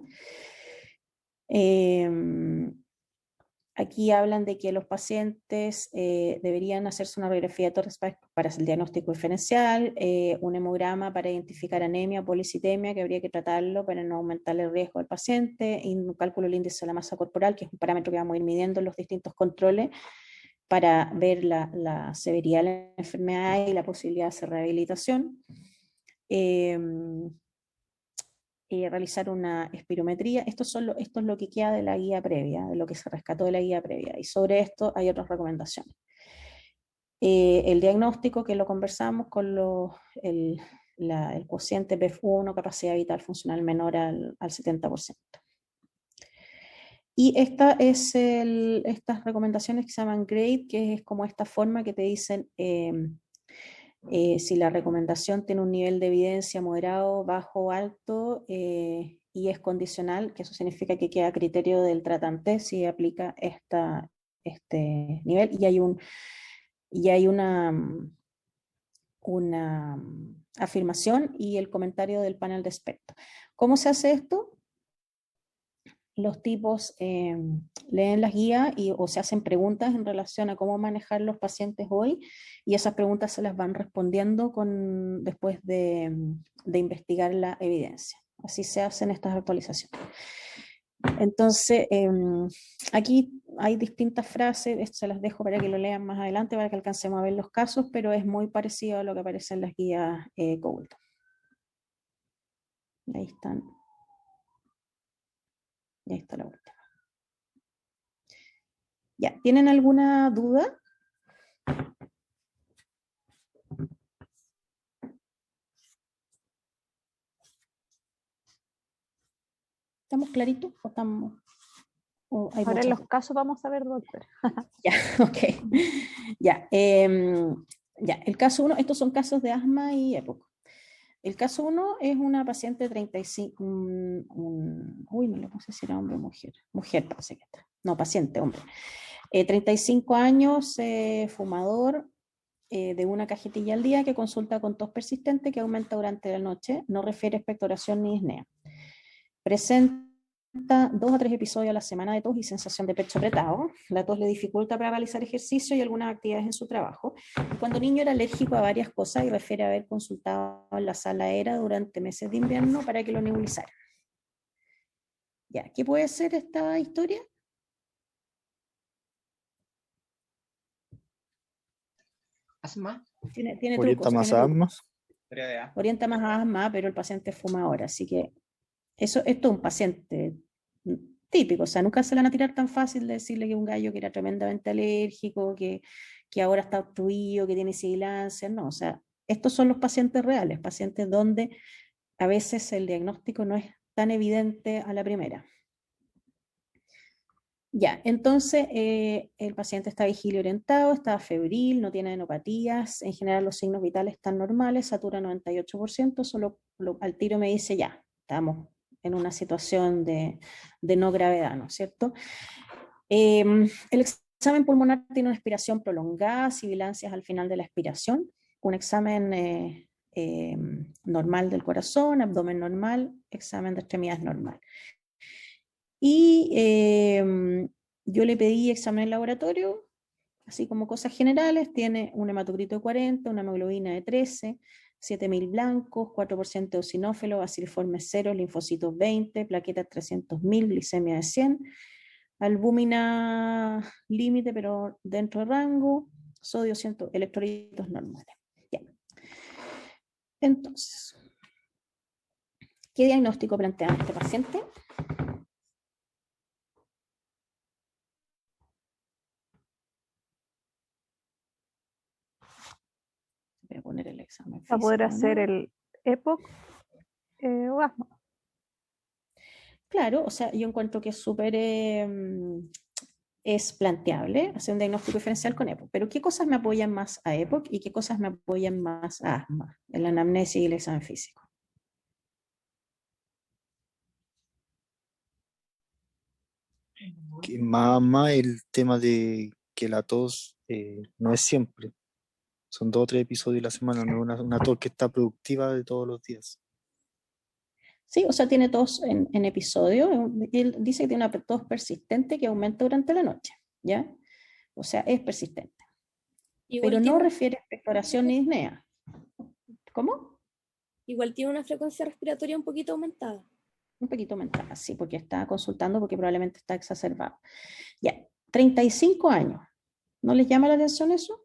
Aquí hablan de que los pacientes deberían hacerse una radiografía de tórax para el diagnóstico diferencial, un hemograma para identificar anemia o policitemia, que habría que tratarlo para no aumentar el riesgo del paciente, y un cálculo del índice de la masa corporal, que es un parámetro que vamos a ir midiendo en los distintos controles para ver la severidad de la enfermedad y la posibilidad de hacer rehabilitación. Realizar una espirometría. Esto es lo que queda de la guía previa, de lo que se rescató de la guía previa, y sobre esto hay otras recomendaciones. El diagnóstico, que lo conversamos con el cociente BEF1, capacidad vital funcional menor al 70%. Y estas recomendaciones que se llaman GRADE, que es como esta forma que te dicen si la recomendación tiene un nivel de evidencia moderado, bajo, alto, y es condicional, que eso significa que queda a criterio del tratante si aplica este nivel, y hay una afirmación y el comentario del panel de expertos. ¿Cómo se hace esto? Los tipos leen las guías o se hacen preguntas en relación a cómo manejar los pacientes hoy, y esas preguntas se las van respondiendo después de investigar la evidencia. Así se hacen estas actualizaciones. Entonces, aquí hay distintas frases, esto se las dejo para que lo lean más adelante, para que alcancemos a ver los casos, pero es muy parecido a lo que aparece en las guías GOLD. Ahí están. Y ahí está la última. Ya, ¿tienen alguna duda? ¿Estamos claritos o estamos? Ahora en los casos vamos a ver, doctor. Ya, ok. Ya, ya, el caso 1, estos son casos de asma y EPOC. El caso 1 es una paciente de 35, uy, no le puse si era hombre o mujer. Mujer parece que está. No, paciente, hombre. 35 años, fumador, de una cajetilla al día, que consulta con tos persistente que aumenta durante la noche, no refiere expectoración ni disnea. Presenta 2 a 3 episodios a la semana de tos y sensación de pecho apretado. La tos le dificulta para realizar ejercicio y algunas actividades en su trabajo. Cuando niño era alérgico a varias cosas y refiere haber consultado en la sala ERA durante meses de invierno para que lo nebulizara. Ya, ¿qué puede ser esta historia? ¿Asma? Tiene Orienta trucos. más a asma. Orienta más a asma, pero el paciente fuma ahora, así que esto es un paciente típico, o sea, nunca se le van a tirar tan fácil de decirle que un gallo que era tremendamente alérgico, que ahora está obstruido, que tiene sibilancia, no, o sea, estos son los pacientes reales, pacientes donde a veces el diagnóstico no es tan evidente a la primera. Ya, entonces el paciente está vigilio orientado, está febril, no tiene enopatías, en general los signos vitales están normales, satura 98%, solo al tiro me dice ya, estamos en una situación de no gravedad, ¿no es cierto? El examen pulmonar tiene una expiración prolongada, sibilancias al final de la expiración, un examen normal del corazón, abdomen normal, examen de extremidades normal. Y yo le pedí examen en laboratorio, así como cosas generales, tiene un hematocrito de 40, una hemoglobina de 13, 7.000 blancos, 4% de eosinófilo, baciliforme 0, linfocitos 20, plaquetas 300.000, glicemia de 100, albúmina límite pero dentro de rango, sodio 100, electrolitos normales. Bien. Entonces, ¿qué diagnóstico plantea este paciente? Voy a poner el examen físico. Para poder hacer el EPOC o asma. Claro, o sea, yo encuentro que es súper es planteable hacer un diagnóstico diferencial con EPOC, pero ¿qué cosas me apoyan más a EPOC y qué cosas me apoyan más a asma en la anamnesis y el examen físico? Que más el tema de que la tos no es siempre. Son 2 o 3 episodios a la semana, no es una tos que está productiva de todos los días. Sí, o sea, tiene tos en episodio. Él dice que tiene una tos persistente que aumenta durante la noche, ¿ya? O sea, es persistente. Igual Pero tiene, no refiere a expectoración ni disnea. ¿Cómo? igual tiene una frecuencia respiratoria un poquito aumentada. Un poquito aumentada, sí, porque está consultando porque probablemente está exacerbado. Ya, 35 años. ¿No les llama la atención eso?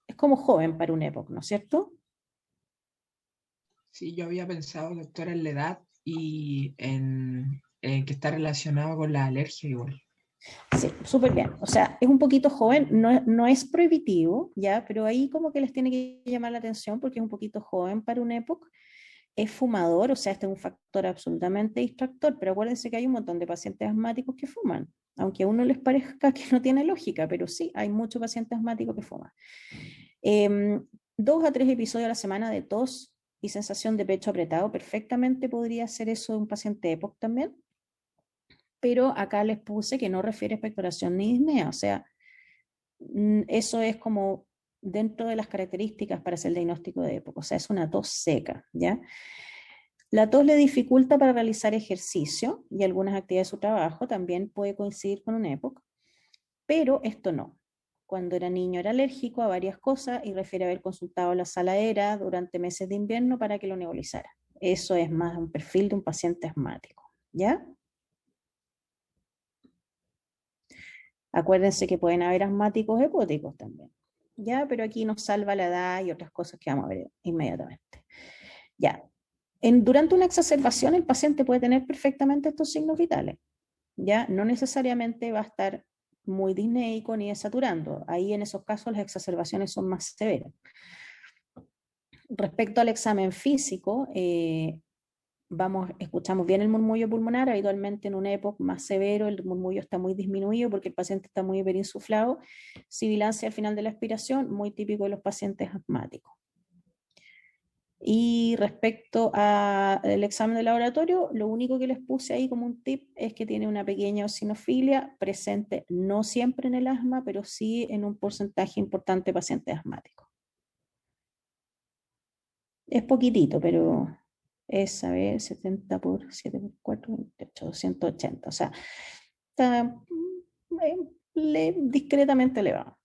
Es como joven para una época, ¿no es cierto? Sí, yo había pensado, doctora, en la edad y en que está relacionado con la alergia igual. Sí, súper bien. O sea, es un poquito joven, no es prohibitivo, ¿ya? Pero ahí como que les tiene que llamar la atención porque es un poquito joven para una época. Es fumador, o sea, este es un factor absolutamente distractor, pero acuérdense que hay un montón de pacientes asmáticos que fuman, aunque a uno les parezca que no tiene lógica, pero sí, hay muchos pacientes asmáticos que fuman. 2 a 3 episodios a la semana de tos y sensación de pecho apretado, perfectamente podría ser eso de un paciente EPOC también, pero acá les puse que no refiere a expectoración ni disnea, o sea, eso es como dentro de las características para hacer el diagnóstico de EPOC, o sea, es una tos seca, ¿ya? La tos le dificulta para realizar ejercicio y algunas actividades de su trabajo, también puede coincidir con una EPOC, pero esto no. Cuando era niño era alérgico a varias cosas y refiere haber consultado a la sala ERA durante meses de invierno para que lo nebulizara. Eso es más un perfil de un paciente asmático, ¿ya? Acuérdense que pueden haber asmáticos hepáticos también, ¿ya? Pero aquí nos salva la edad y otras cosas que vamos a ver inmediatamente. Ya. Durante una exacerbación el paciente puede tener perfectamente estos signos vitales, ¿ya? No necesariamente va a estar muy disneico ni desaturando. Ahí en esos casos las exacerbaciones son más severas. Respecto al examen físico, escuchamos bien el murmullo pulmonar. Habitualmente en un EPOC más severo el murmullo está muy disminuido porque el paciente está muy hiperinsuflado. Sibilancia al final de la expiración, muy típico de los pacientes asmáticos. Y respecto al examen de laboratorio, lo único que les puse ahí como un tip es que tiene una pequeña eosinofilia presente no siempre en el asma, pero sí en un porcentaje importante de pacientes asmáticos. Es poquitito, pero es, a ver, 70 por 7 por 4, 28, 280. O sea, está discretamente elevado.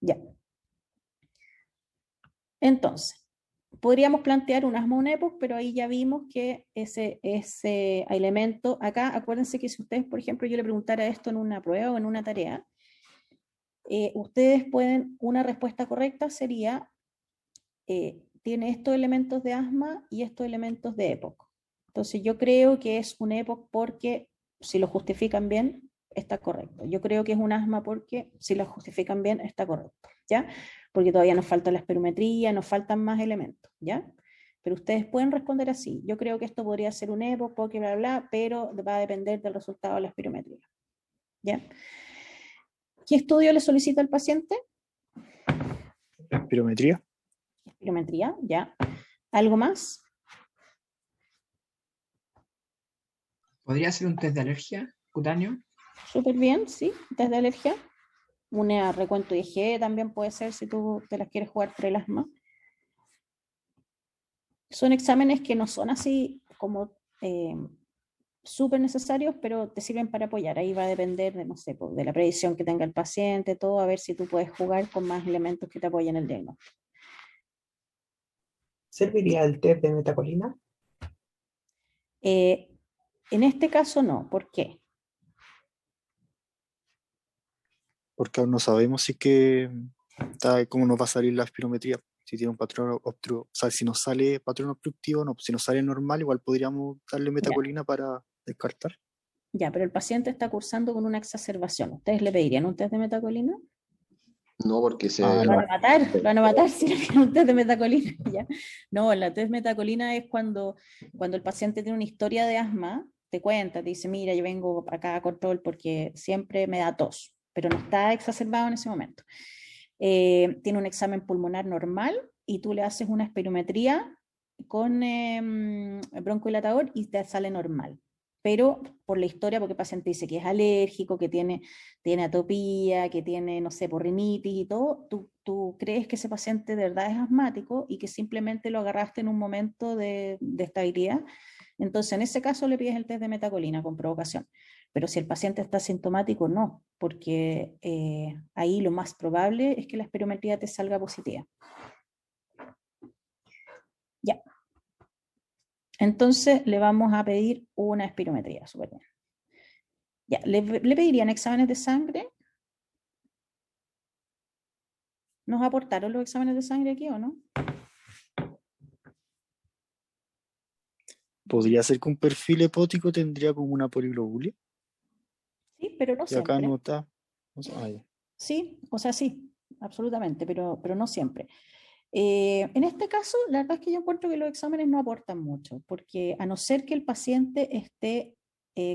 Ya. Entonces, podríamos plantear un asma, un EPOC, pero ahí ya vimos que ese elemento, acá, acuérdense que si ustedes, por ejemplo, yo le preguntara esto en una prueba o en una tarea, ustedes pueden, una respuesta correcta sería, tiene estos elementos de asma y estos elementos de EPOC. Entonces yo creo que es un EPOC porque, si lo justifican bien, está correcto. Yo creo que es un asma porque, si lo justifican bien, está correcto, ¿ya? Porque todavía nos falta la espirometría, nos faltan más elementos, ¿ya? Pero ustedes pueden responder así. Yo creo que esto podría ser un EPOC, porque bla, bla, pero va a depender del resultado de la espirometría, ¿ya? ¿Qué estudio le solicita al paciente? Espirometría. Espirometría, ¿ya? ¿Algo más? ¿Podría ser un test de alergia cutáneo? Súper bien, sí, test de alergia. Un recuento IgE también puede ser si tú te las quieres jugar por el asma. Son exámenes que no son así como súper necesarios, pero te sirven para apoyar. Ahí va a depender de, no sé, de la predicción que tenga el paciente, todo, a ver si tú puedes jugar con más elementos que te apoyen el diagnóstico. ¿Serviría el test de metacolina? En este caso no. ¿Por qué? Porque aún no sabemos si que cómo nos va a salir la espirometría. Si tiene un patrón obstructivo, o sea, si nos sale patrón obstructivo, no. Si nos sale normal, igual podríamos darle metacolina para descartar. Ya, pero el paciente está cursando con una exacerbación. ¿Ustedes le pedirían un test de metacolina? No, porque Ah, Lo no. van a matar si le piden un test de metacolina. ¿Ya? No, la test de metacolina es cuando el paciente tiene una historia de asma, te cuenta, te dice, mira, yo vengo acá a control porque siempre me da tos, pero no está exacerbado en ese momento. Tiene un examen pulmonar normal y tú le haces una espirometría con broncodilatador y te sale normal. Pero por la historia, porque el paciente dice que es alérgico, que tiene atopía, que tiene, no sé, rinitis y todo, tú crees que ese paciente de verdad es asmático y que simplemente lo agarraste en un momento de estabilidad. Entonces, en ese caso le pides el test de metacolina con provocación. Pero si el paciente está sintomático, no, porque ahí lo más probable es que la espirometría te salga positiva. Ya. Entonces le vamos a pedir una espirometría, súper bien. Ya, ¿le pedirían exámenes de sangre? ¿Nos aportaron los exámenes de sangre aquí o no? Podría ser que un perfil hepático tendría como una poliglobulia. Sí, pero no Y acá siempre. no está. No sé, ya. Sí, o sea, sí, absolutamente, pero no siempre. En este caso, la verdad es que yo encuentro que los exámenes no aportan mucho, porque a no ser que el paciente esté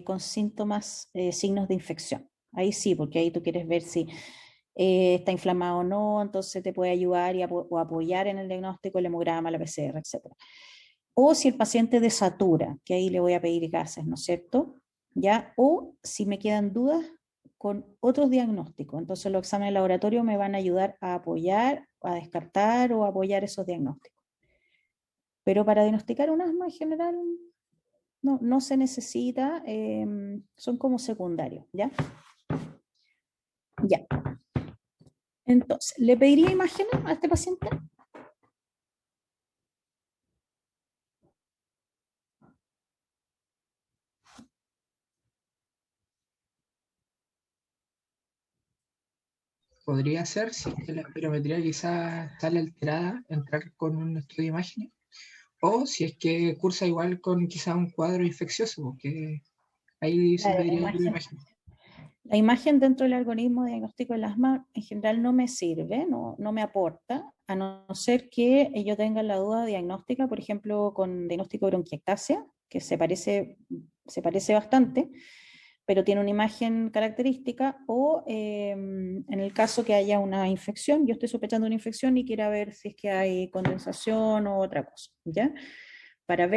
con síntomas, signos de infección, ahí sí, porque ahí tú quieres ver si está inflamado o no, entonces te puede ayudar o apoyar en el diagnóstico, el hemograma, la PCR, etc. O si el paciente desatura, que ahí le voy a pedir gases, ¿no es cierto? ¿Ya? O si me quedan dudas con otros diagnósticos. Entonces los exámenes de laboratorio me van a ayudar a apoyar, a descartar o a apoyar esos diagnósticos. Pero para diagnosticar un asma en general no se necesita, son como secundarios, ¿ya? Ya. Entonces, ¿le pediría imágenes a este paciente? Podría ser, si es que la espirometría quizás sale alterada, entrar con un estudio de imágenes. O si es que cursa igual con quizás un cuadro infeccioso, porque ahí se Claro, pediría yo la imagen. La imagen dentro del algoritmo de diagnóstico del asma en general no me sirve, no me aporta, a no ser que yo tenga la duda diagnóstica, por ejemplo, con diagnóstico de bronquiectasia, que se parece bastante, pero tiene una imagen característica, o en el caso que haya una infección, yo estoy sospechando una infección y quiera ver si es que hay condensación o otra cosa, ¿ya? Para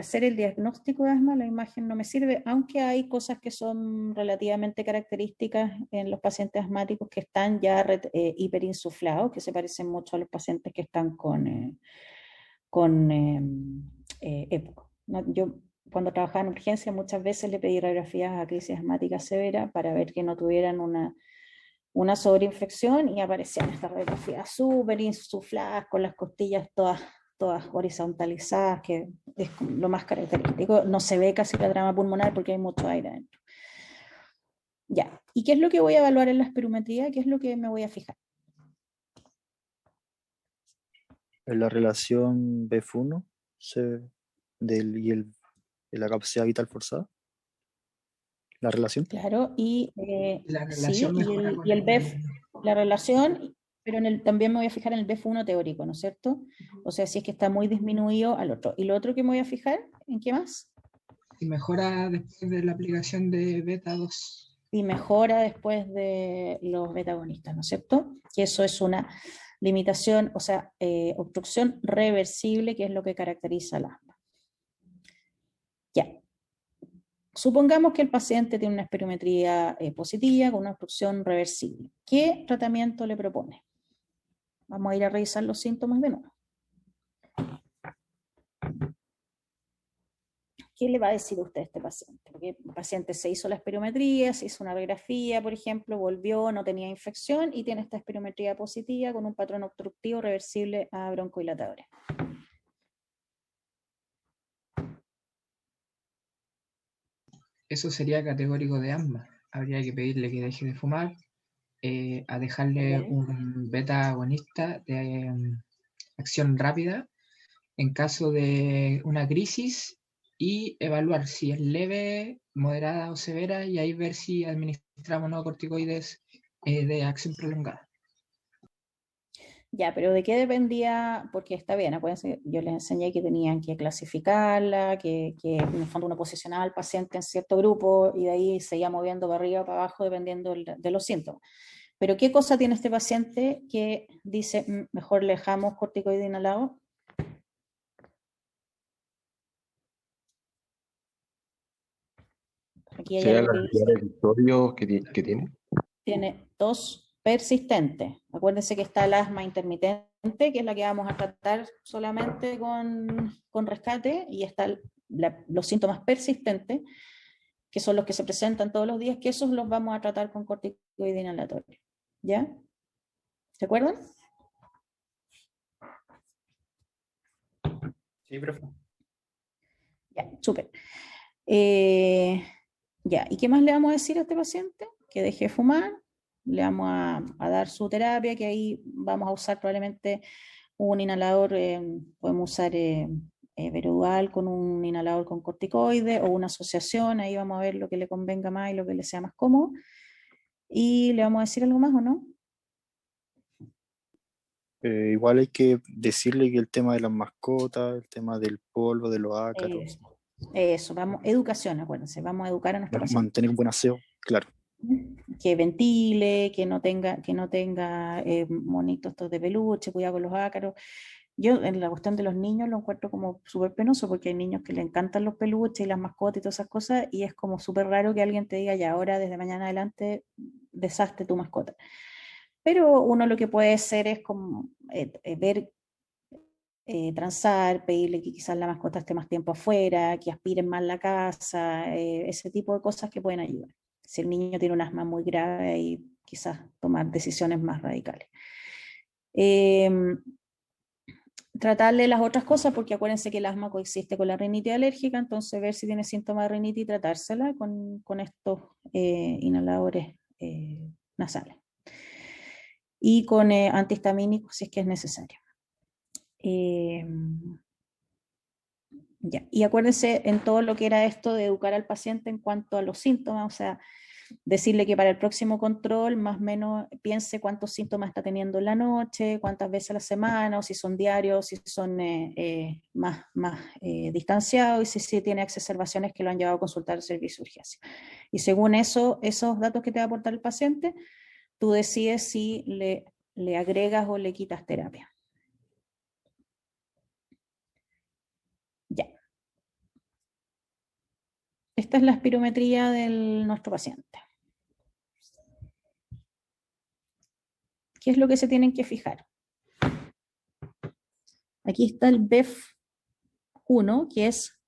hacer el diagnóstico de asma, la imagen no me sirve, aunque hay cosas que son relativamente características en los pacientes asmáticos que están ya hiperinsuflados, que se parecen mucho a los pacientes que están con EPOC. ¿No? Yo cuando trabajaba en urgencia muchas veces le pedí radiografías a crisis asmática severa para ver que no tuvieran una sobreinfección y aparecían estas radiografías súper insufladas con las costillas todas horizontalizadas, que es lo más característico. No se ve casi la trama pulmonar porque hay mucho aire adentro. Ya, ¿y qué es lo que voy a evaluar en la espirometría? ¿Qué es lo que me voy a fijar? En la relación BF1 de la capacidad vital forzada, la relación. Claro, y La sí, relación mejora con y el BEF, la relación, pero también me voy a fijar en el BEF1 teórico, ¿no es cierto? O sea, si es que está muy disminuido al otro. ¿Y lo otro que me voy a fijar? ¿En qué más? y mejora después de la aplicación de beta 2. Y mejora después de los betagonistas, ¿no es cierto? Que eso es una limitación, o sea, obstrucción reversible, que es lo que caracteriza el asma. Ya. Supongamos que el paciente tiene una espirometría positiva con una obstrucción reversible. ¿Qué tratamiento le propone? Vamos a ir a revisar los síntomas de nuevo. ¿Qué le va a decir usted a este paciente? Porque el paciente se hizo la espirometría, se hizo una radiografía, por ejemplo, volvió, no tenía infección y tiene esta espirometría positiva con un patrón obstructivo reversible a broncodilatadores. Eso sería categórico de asma. Habría que pedirle que deje de fumar, a dejarle un beta agonista de acción rápida en caso de una crisis y evaluar si es leve, moderada o severa y ahí ver si administramos no corticoides de acción prolongada. Ya, pero ¿de qué dependía? Porque está bien, acuérdense, yo les enseñé que tenían que clasificarla, que en el fondo uno posicionaba al paciente en cierto grupo y de ahí se iba moviendo para arriba o para abajo dependiendo de los síntomas. Pero ¿qué cosa tiene este paciente que dice, mejor le dejamos corticoide inhalado? Aquí hay ¿Sería algo la que cantidad dice, de episodios que tiene? tiene tos persistente. Acuérdense que está el asma intermitente, que es la que vamos a tratar solamente con rescate, y está los síntomas persistentes, que son los que se presentan todos los días, que esos los vamos a tratar con corticoide inhalatorio. ¿Ya? ¿Se acuerdan? Sí, profe. Ya, súper. Ya, ¿y qué más le vamos a decir a este paciente? Que deje de fumar, le vamos a dar su terapia, que ahí vamos a usar probablemente un inhalador, podemos usar Verodual con un inhalador con corticoide o una asociación, ahí vamos a ver lo que le convenga más y lo que le sea más cómodo. ¿Y le vamos a decir algo más o no? Igual hay que decirle que el tema de las mascotas, el tema del polvo, de los ácaros, Eso, vamos, educación, acuérdense, vamos a educar a nuestro paciente. mantener un buen aseo, claro. Que ventile, que no tenga monitos estos de peluche, cuidado con los ácaros. Yo en la cuestión de los niños lo encuentro como súper penoso porque hay niños que le encantan los peluches y las mascotas y todas esas cosas y es como súper raro que alguien te diga ya ahora desde mañana adelante deshazte tu mascota. Pero uno lo que puede hacer es como ver, transar, pedirle que quizás la mascota esté más tiempo afuera, que aspiren más la casa, ese tipo de cosas que pueden ayudar. Si el niño tiene un asma muy grave y quizás tomar decisiones más radicales. Tratarle las otras cosas, porque acuérdense que el asma coexiste con la rinitis alérgica, entonces ver si tiene síntomas de rinitis y tratársela con estos inhaladores nasales. Y con antihistamínicos si es que es necesario. Ya. Y acuérdense en todo lo que era esto de educar al paciente en cuanto a los síntomas, o sea, decirle que para el próximo control más o menos piense cuántos síntomas está teniendo en la noche, cuántas veces a la semana, o si son diarios, si son más distanciados, y si tiene exacerbaciones que lo han llevado a consultar el servicio de urgencia. Y según eso, esos datos que te va a aportar el paciente, tú decides si le agregas o le quitas terapia. Ya. Esta es la espirometría de nuestro paciente. ¿Qué es lo que se tienen que fijar? Aquí está el BEF1, que es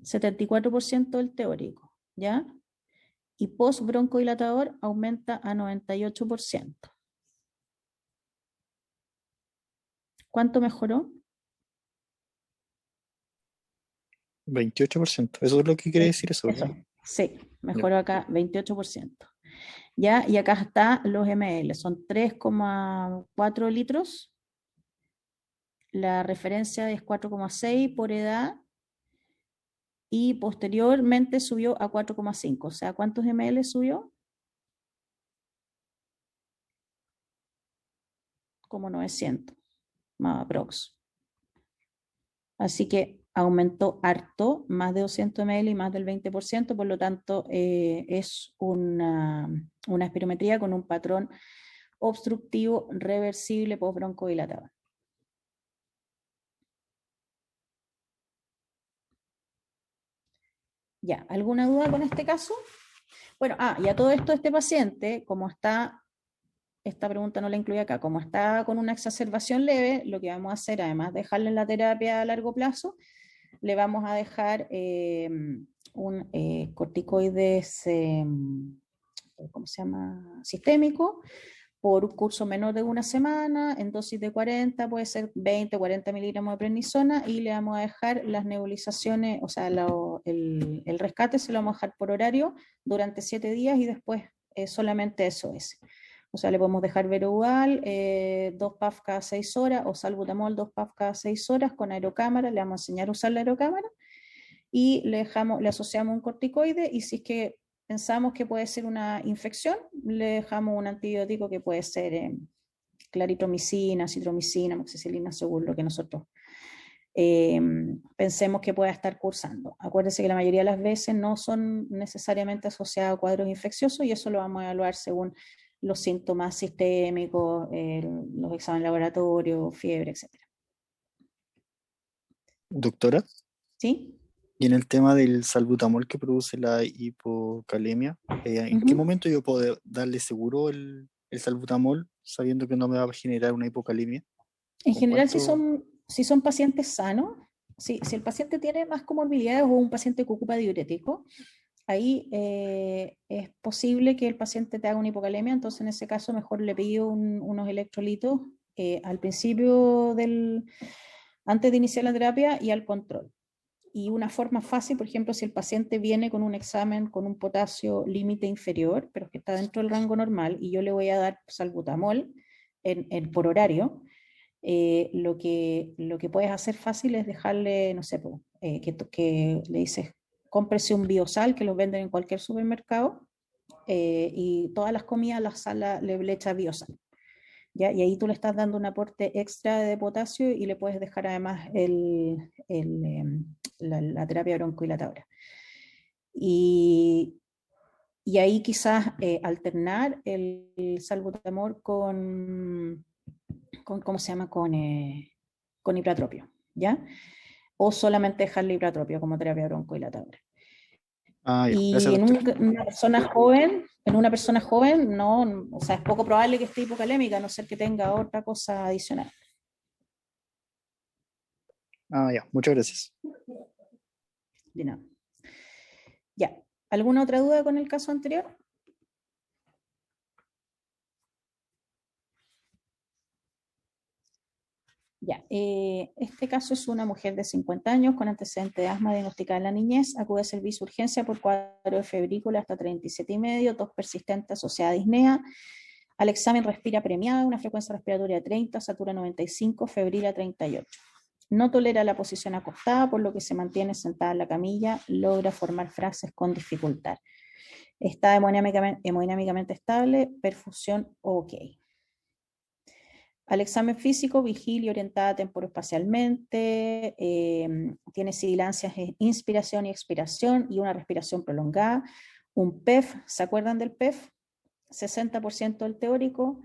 74% del teórico, ¿ya? Y post-broncodilatador aumenta a 98%. ¿Cuánto mejoró? 28%. Eso es lo que quiere decir eso, ¿verdad? Sí, mejoró acá 28%. ¿Ya? Y acá está los ml, son 3,4 litros. La referencia es 4,6 por edad. Y posteriormente subió a 4,5. O sea, ¿cuántos ml subió? Como 900, más aprox. Así que aumentó harto, más de 200 ml y más del 20%, por lo tanto es una espirometría con un patrón obstructivo reversible postbroncodilatador. Ya, ¿alguna duda con este caso? Bueno, y a todo esto este paciente, como está, esta pregunta no la incluye acá, como está con una exacerbación leve, lo que vamos a hacer, además de dejarle en la terapia a largo plazo, le vamos a dejar un corticoides, ¿cómo se llama? Sistémico, por un curso menor de una semana, en dosis de 40, puede ser 20 o 40 miligramos de prednisona, y le vamos a dejar las nebulizaciones, o sea, el rescate se lo vamos a dejar por horario durante 7 días y después solamente SOS. O sea, le podemos dejar Veroval, 2 PAF cada 6 horas, o salbutamol 2 PAF cada 6 horas con aerocámara, le vamos a enseñar a usar la aerocámara, y le asociamos un corticoide, y si es que pensamos que puede ser una infección, le dejamos un antibiótico que puede ser claritromicina, citromicina, amoxicilina, según lo que nosotros pensemos que pueda estar cursando. Acuérdense que la mayoría de las veces no son necesariamente asociados a cuadros infecciosos, y eso lo vamos a evaluar según los síntomas sistémicos, los exámenes de laboratorio, fiebre, etc. Doctora, ¿Sí? y en el tema del salbutamol que produce la hipocalemia, ¿en qué momento yo puedo darle seguro el salbutamol sabiendo que no me va a generar una hipocalemia? En ¿Con general, cuánto? si son pacientes sanos, si el paciente tiene más comorbilidades o un paciente que ocupa diurético, ahí es posible que el paciente te haga una hipocalemia, entonces en ese caso mejor le pido unos electrolitos al principio antes de iniciar la terapia y al control. Y una forma fácil, por ejemplo, si el paciente viene con un examen con un potasio límite inferior, pero que está dentro del rango normal, y yo le voy a dar salbutamol por horario, lo que puedes hacer fácil es dejarle, no sé, que le dices, cómprese un biosal, que los venden en cualquier supermercado, y todas las comidas, la sala le echa biosal. ¿Ya? Y ahí tú le estás dando un aporte extra de potasio, y le puedes dejar además la terapia broncohilatadora. Y ahí quizás alternar el salbutamol con ¿cómo se llama? Con hipratropio, ¿ya? O solamente dejarle hipratropio como terapia broncohilatadora. Ya. Gracias, Y doctor. en una persona joven, no, o sea, es poco probable que esté hipocalémica, a no ser que tenga otra cosa adicional. Ya, muchas gracias. De nada. Ya, ¿alguna otra duda con el caso anterior? Ya, este caso es una mujer de 50 años con antecedente de asma diagnosticada en la niñez, acude a servicio de urgencia por cuadro de febrícula hasta 37,5, tos persistente asociada a disnea, al examen respira premiada, una frecuencia respiratoria de 30, satura 95, febril a 38. No tolera la posición acostada, por lo que se mantiene sentada en la camilla, logra formar frases con dificultad. Está hemodinámicamente estable, perfusión ok. Al examen físico, vigilia orientada temporoespacialmente, tiene sibilancias en inspiración y expiración y una respiración prolongada. Un PEF, ¿se acuerdan del PEF? 60% del teórico,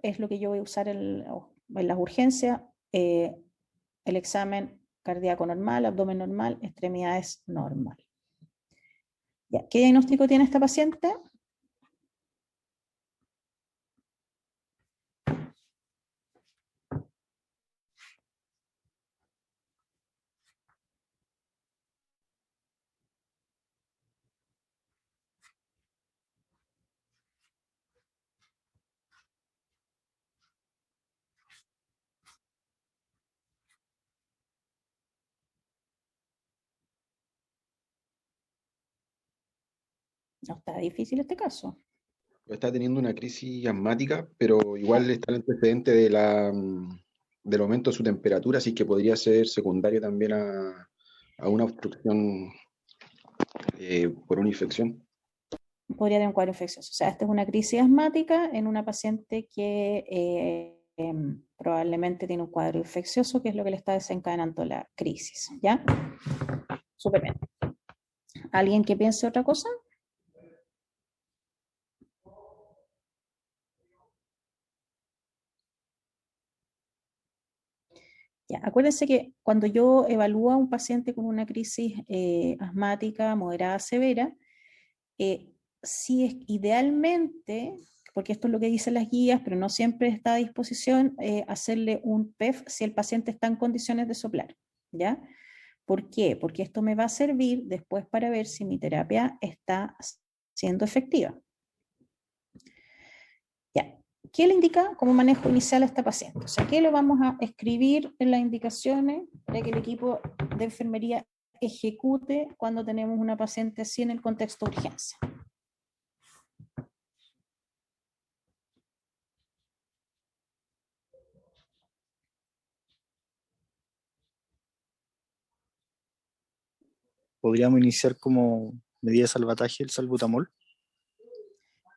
es lo que yo voy a usar en las urgencias. El examen cardíaco normal, abdomen normal, extremidades normal. Ya, ¿qué diagnóstico tiene esta paciente? No está difícil este caso. Está teniendo una crisis asmática, pero igual está el antecedente de del aumento de su temperatura, así que podría ser secundario también a una obstrucción por una infección. Podría tener un cuadro infeccioso. O sea, esta es una crisis asmática en una paciente que probablemente tiene un cuadro infeccioso, que es lo que le está desencadenando la crisis. ¿Ya? Súper bien. ¿Alguien que piense otra cosa? Ya, acuérdense que cuando yo evalúo a un paciente con una crisis asmática moderada severa, sí es idealmente, porque esto es lo que dicen las guías, pero no siempre está a disposición, hacerle un PEF si el paciente está en condiciones de soplar, ¿ya? ¿Por qué? Porque esto me va a servir después para ver si mi terapia está siendo efectiva. Ya. ¿Qué le indica como manejo inicial a esta paciente? O sea, ¿qué le vamos a escribir en las indicaciones para que el equipo de enfermería ejecute cuando tenemos una paciente así en el contexto de urgencia? Podríamos iniciar como medida de salvataje el salbutamol.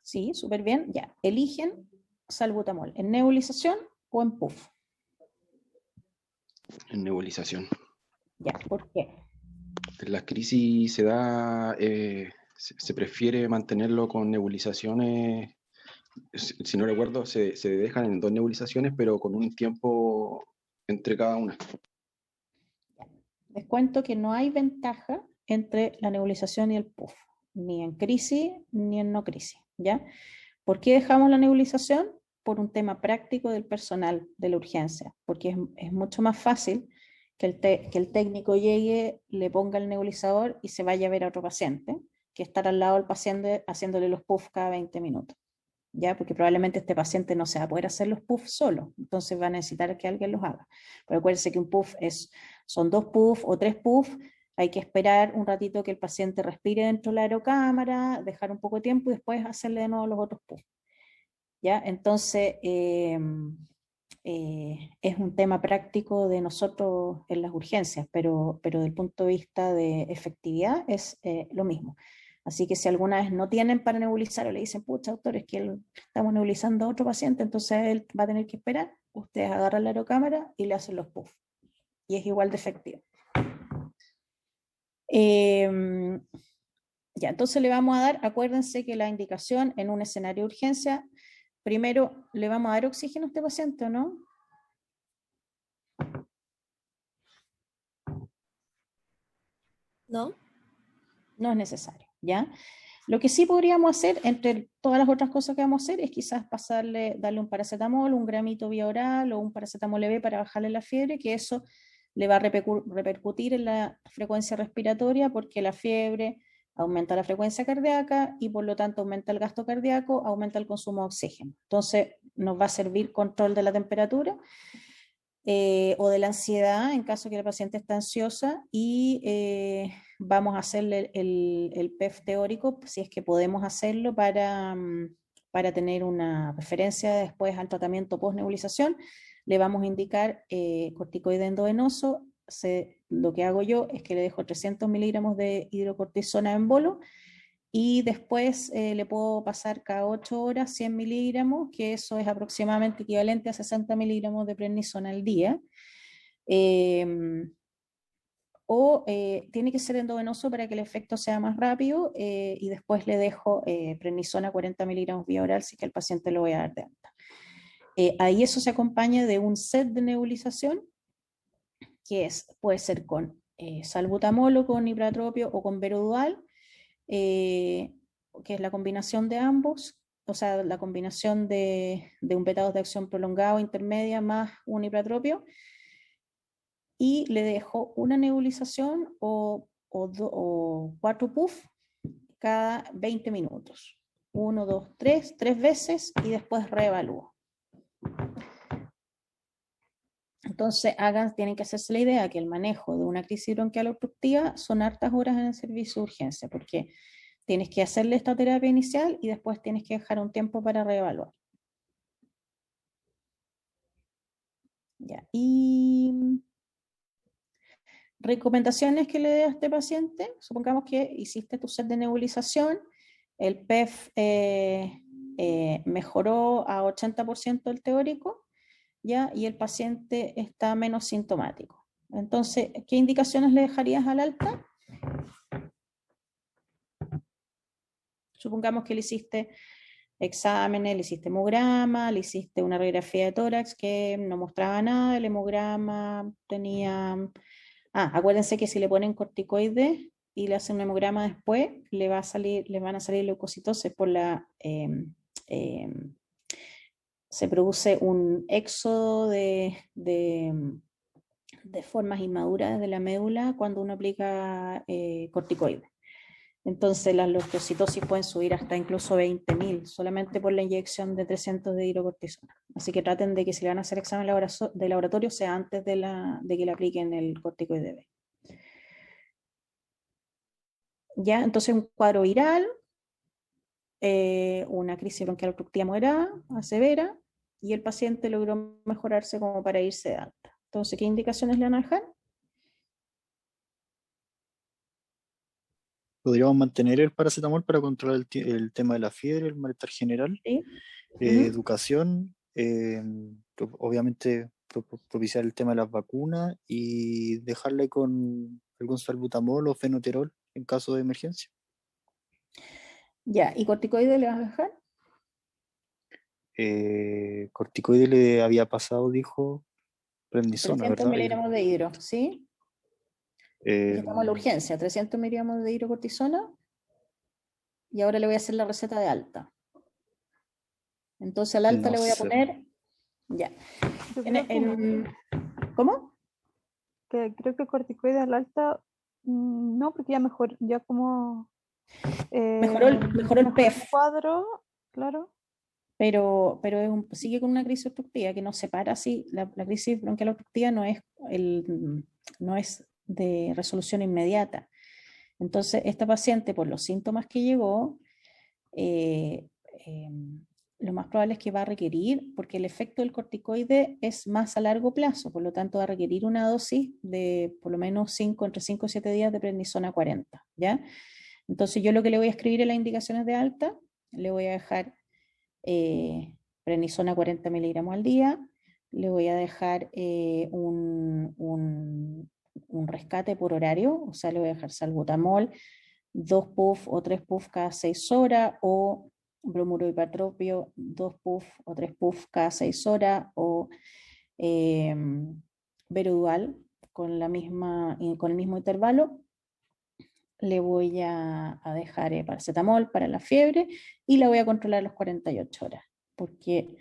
Sí, súper bien. Ya, eligen salbutamol, ¿en nebulización o en puff? En nebulización. Ya, ¿por qué? En las crisis se da, se prefiere mantenerlo con nebulizaciones, si no recuerdo, se dejan en 2 nebulizaciones, pero con un tiempo entre cada una. Les cuento que no hay ventaja entre la nebulización y el puff, ni en crisis ni en no crisis, ¿ya? ¿Por qué dejamos la nebulización? Por un tema práctico del personal de la urgencia, porque es mucho más fácil que el técnico llegue, le ponga el nebulizador y se vaya a ver a otro paciente, que estar al lado del paciente haciéndole los puffs cada 20 minutos, ¿ya? Porque probablemente este paciente no se va a poder hacer los puffs solo, entonces va a necesitar que alguien los haga. Pero acuérdense que un puff son 2 puffs o 3 puffs, hay que esperar un ratito que el paciente respire dentro de la aerocámara, dejar un poco de tiempo y después hacerle de nuevo los otros puffs. ¿Ya? Entonces, es un tema práctico de nosotros en las urgencias, pero desde el punto de vista de efectividad es lo mismo. Así que si alguna vez no tienen para nebulizar o le dicen, pucha, doctor, es que estamos nebulizando a otro paciente, entonces él va a tener que esperar, ustedes agarran la aerocámara y le hacen los puffs. Y es igual de efectivo. Ya, entonces le vamos a dar, acuérdense que la indicación en un escenario de urgencia, primero le vamos a dar oxígeno a este paciente, ¿o no? ¿No? No es necesario, ¿ya? Lo que sí podríamos hacer, entre todas las otras cosas que vamos a hacer, es quizás darle un paracetamol, un gramito vía oral o un paracetamol leve para bajarle la fiebre, que eso le va a repercutir en la frecuencia respiratoria porque la fiebre aumenta la frecuencia cardíaca y por lo tanto aumenta el gasto cardíaco, aumenta el consumo de oxígeno. Entonces nos va a servir control de la temperatura o de la ansiedad en caso que la paciente esté ansiosa y vamos a hacerle el PEF teórico si es que podemos hacerlo para tener una referencia después al tratamiento post-nebulización. Le vamos a indicar corticoide endovenoso. Lo que hago yo es que le dejo 300 miligramos de hidrocortisona en bolo Y después le puedo pasar cada 8 horas 100 miligramos, que eso es aproximadamente equivalente a 60 miligramos de prednisona al día. O tiene que ser endovenoso para que el efecto sea más rápido, y después le dejo prednisona 40 miligramos vía oral si que el paciente lo voy a dar de alta. Ahí eso se acompaña de un set de nebulización, que puede ser con salbutamol o con ipratropio o con verodual, que es la combinación de ambos, o sea, la combinación de un beta 2 de acción prolongado intermedia más un ipratropio, y le dejo una nebulización o 4 puff cada 20 minutos. 1, 2, 3 veces, y después reevalúo. Entonces, tienen que hacerse la idea que el manejo de una crisis bronquial obstructiva son hartas horas en el servicio de urgencia, porque tienes que hacerle esta terapia inicial y después tienes que dejar un tiempo para reevaluar. Ya. Y recomendaciones que le dé a este paciente: supongamos que hiciste tu set de nebulización, el PEF mejoró a 80% del teórico, ¿ya? Y el paciente está menos sintomático. Entonces, ¿qué indicaciones le dejarías al alta? Supongamos que le hiciste exámenes, le hiciste hemograma, le hiciste una radiografía de tórax que no mostraba nada, el hemograma tenía... acuérdense que si le ponen corticoides y le hacen un hemograma después, le van a salir leucocitosis por se produce un éxodo de formas inmaduras de la médula cuando uno aplica corticoides. Entonces las leucocitosis pueden subir hasta incluso 20.000 solamente por la inyección de 300 de hidrocortisona. Así que traten de que si le van a hacer examen de laboratorio sea antes de que le apliquen el corticoide B. Ya, entonces un cuadro viral, una crisis bronquial obstructiva moderada a severa, y el paciente logró mejorarse como para irse de alta. Entonces, ¿qué indicaciones le van a dejar? Podríamos mantener el paracetamol para controlar el tema de la fiebre, el malestar general, ¿Sí? educación, obviamente propiciar el tema de las vacunas y dejarle con algún salbutamol o fenoterol en caso de emergencia. Ya, ¿y corticoide le vas a dejar? Corticoide le había pasado, dijo, prednisona, 300 ¿verdad? miligramos de hidro, ¿sí? Eh, Estamos en la urgencia, 300 miligramos de hidrocortisona, y ahora le voy a hacer la receta de alta. Entonces al alta no le voy a sé. poner, ya. Yo creo que no. ¿Cómo? Creo que corticoides al alta, no, porque ya mejor, ya como Mejoró el PEF, cuadro, claro. pero sigue con una crisis obstructiva que no se para así. La crisis bronquial obstructiva no es de resolución inmediata. Entonces, esta paciente, por los síntomas que llegó, lo más probable es que va a requerir, porque el efecto del corticoide es más a largo plazo, por lo tanto va a requerir una dosis de por lo menos entre 5 y 7 días de prednisona 40, ¿ya? Entonces yo lo que le voy a escribir en las indicaciones de alta, le voy a dejar prednisona 40 miligramos al día, le voy a dejar un rescate por horario, o sea, le voy a dejar salbutamol, 2 puff o 3 puff cada 6 horas, o bromuro hipatropio, 2 puff o 3 puff cada 6 horas, o verodual con el mismo intervalo. Le voy a dejar paracetamol para la fiebre y la voy a controlar a las 48 horas, porque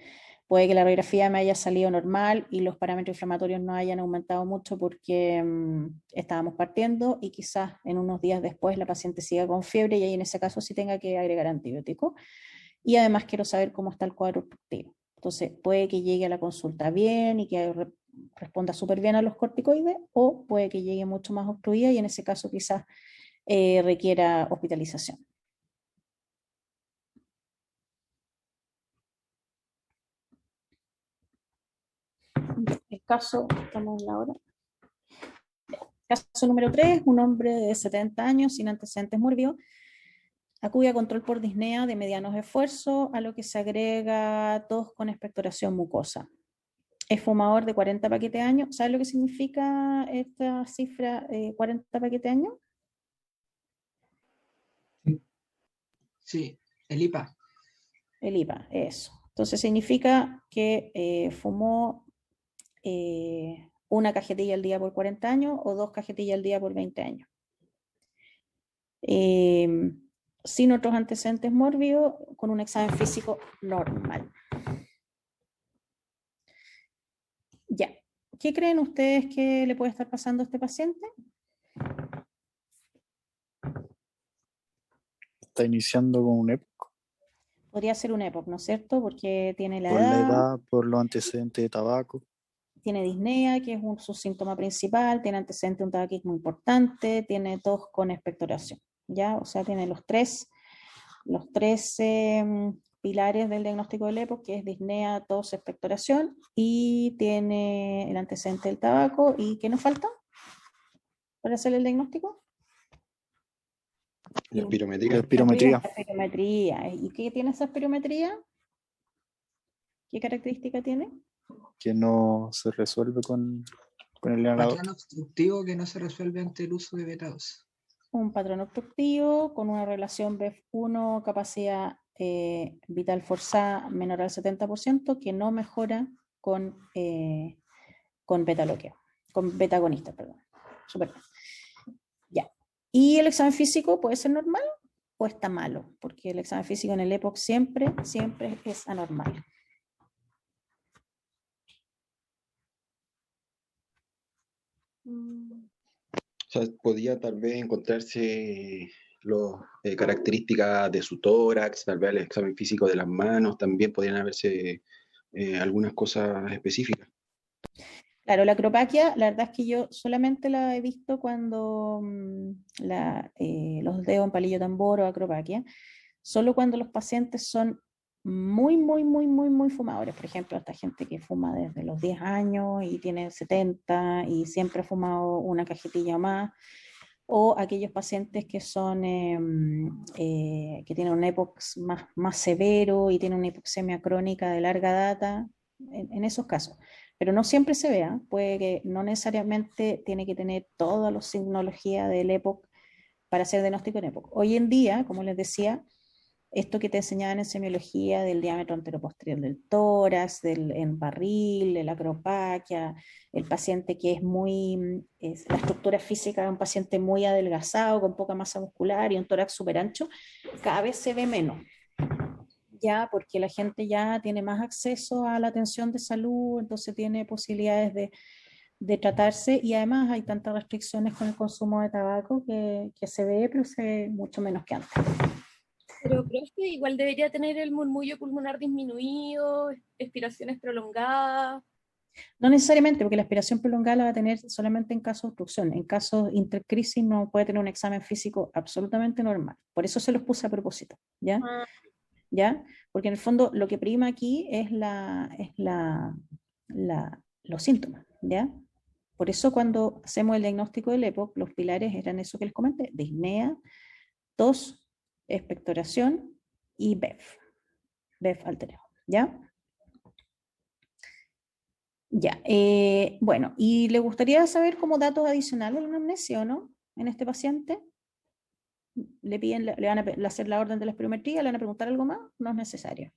puede que la radiografía me haya salido normal y los parámetros inflamatorios no hayan aumentado mucho porque estábamos partiendo, y quizás en unos días después la paciente siga con fiebre y ahí en ese caso sí tenga que agregar antibiótico. Y además quiero saber cómo está el cuadro obstructivo. Entonces puede que llegue a la consulta bien y que responda súper bien a los corticoides, o puede que llegue mucho más obstruida y en ese caso quizás requiera hospitalización. El caso, estamos en la hora. Caso número 3, un hombre de 70 años sin antecedentes mórbidos, Acude a control por disnea de medianos esfuerzos, a lo que se agrega tos con expectoración mucosa. Es fumador de 40 paquetes años. ¿Sabes lo que significa esta cifra, 40 paquetes años? Sí, el IPA. El IPA, eso. Entonces significa que fumó una cajetilla al día por 40 años o 2 cajetillas al día por 20 años. Sin otros antecedentes mórbidos, con un examen físico normal. Ya. ¿Qué creen ustedes que le puede estar pasando a este paciente? Está iniciando con un EPOC Podría ser un EPOC, ¿no es cierto? Porque tiene la por la edad, edad, por los antecedentes de tabaco. tiene disnea, que es su síntoma principal, tiene antecedente de un tabaquismo importante, tiene tos con expectoración, ¿ya? O sea, tiene los tres pilares del diagnóstico del EPOC, que es disnea, tos, expectoración, y tiene el antecedente del tabaco. ¿Y qué nos falta para hacer el diagnóstico? La La espirometría. espirometría, La espirometría. ¿Y qué tiene esa espirometría? ¿Qué característica tiene? que no se resuelve con el inhalador. Patrón obstructivo que no se resuelve ante el uso de beta-2. Un patrón obstructivo con una relación BEF1, capacidad vital forzada menor al 70%, que no mejora con beta-bloqueo, con beta-agonista, perdón. Súper bien. Ya. ¿Y el examen físico puede ser normal o está malo? Porque el examen físico en el EPOC siempre es anormal. O sea, podía tal vez encontrarse las características de su tórax, tal vez el examen físico de las manos, también podrían haberse algunas cosas específicas. Claro, la acropaquia, la verdad es que yo solamente la he visto cuando los dedos en palillo tambor o acropaquia, solo cuando los pacientes son muy fumadores. Por ejemplo, esta gente que fuma desde los 10 años y tiene 70 y siempre ha fumado una cajetilla o más, o aquellos pacientes que son que tienen un EPOC más severo y tienen una hipoxemia crónica de larga data, en esos casos. Pero no siempre se vea, puede que no necesariamente tiene que tener toda la signología del EPOC para hacer diagnóstico en EPOC. Hoy en día, como les decía, esto que te enseñaban en semiología del diámetro anteroposterior del tórax, en barril, de la acropaquia, el paciente que la estructura física de un paciente muy adelgazado, con poca masa muscular y un tórax súper ancho, cada vez se ve menos. Ya, porque la gente ya tiene más acceso a la atención de salud, entonces tiene posibilidades de tratarse, y además hay tantas restricciones con el consumo de tabaco que se ve, pero se ve mucho menos que antes. Pero creo que igual debería tener el murmullo pulmonar disminuido, expiraciones prolongadas. No necesariamente, porque la aspiración prolongada la va a tener solamente en casos de obstrucción. En casos intercrisis no puede tener un examen físico absolutamente normal. Por eso se los puse a propósito, ¿ya? Ah, ¿Ya? Porque en el fondo lo que prima aquí es los síntomas, ¿ya? Por eso cuando hacemos el diagnóstico del EPOC, los pilares eran eso que les comenté: disnea, tos, expectoración y BEF alterado, ¿ya? Ya, bueno, ¿y le gustaría saber como datos adicionales de la anamnesia o no en este paciente? Le piden, le van a hacer la orden de la espirometría, le van a preguntar algo más, no es necesario.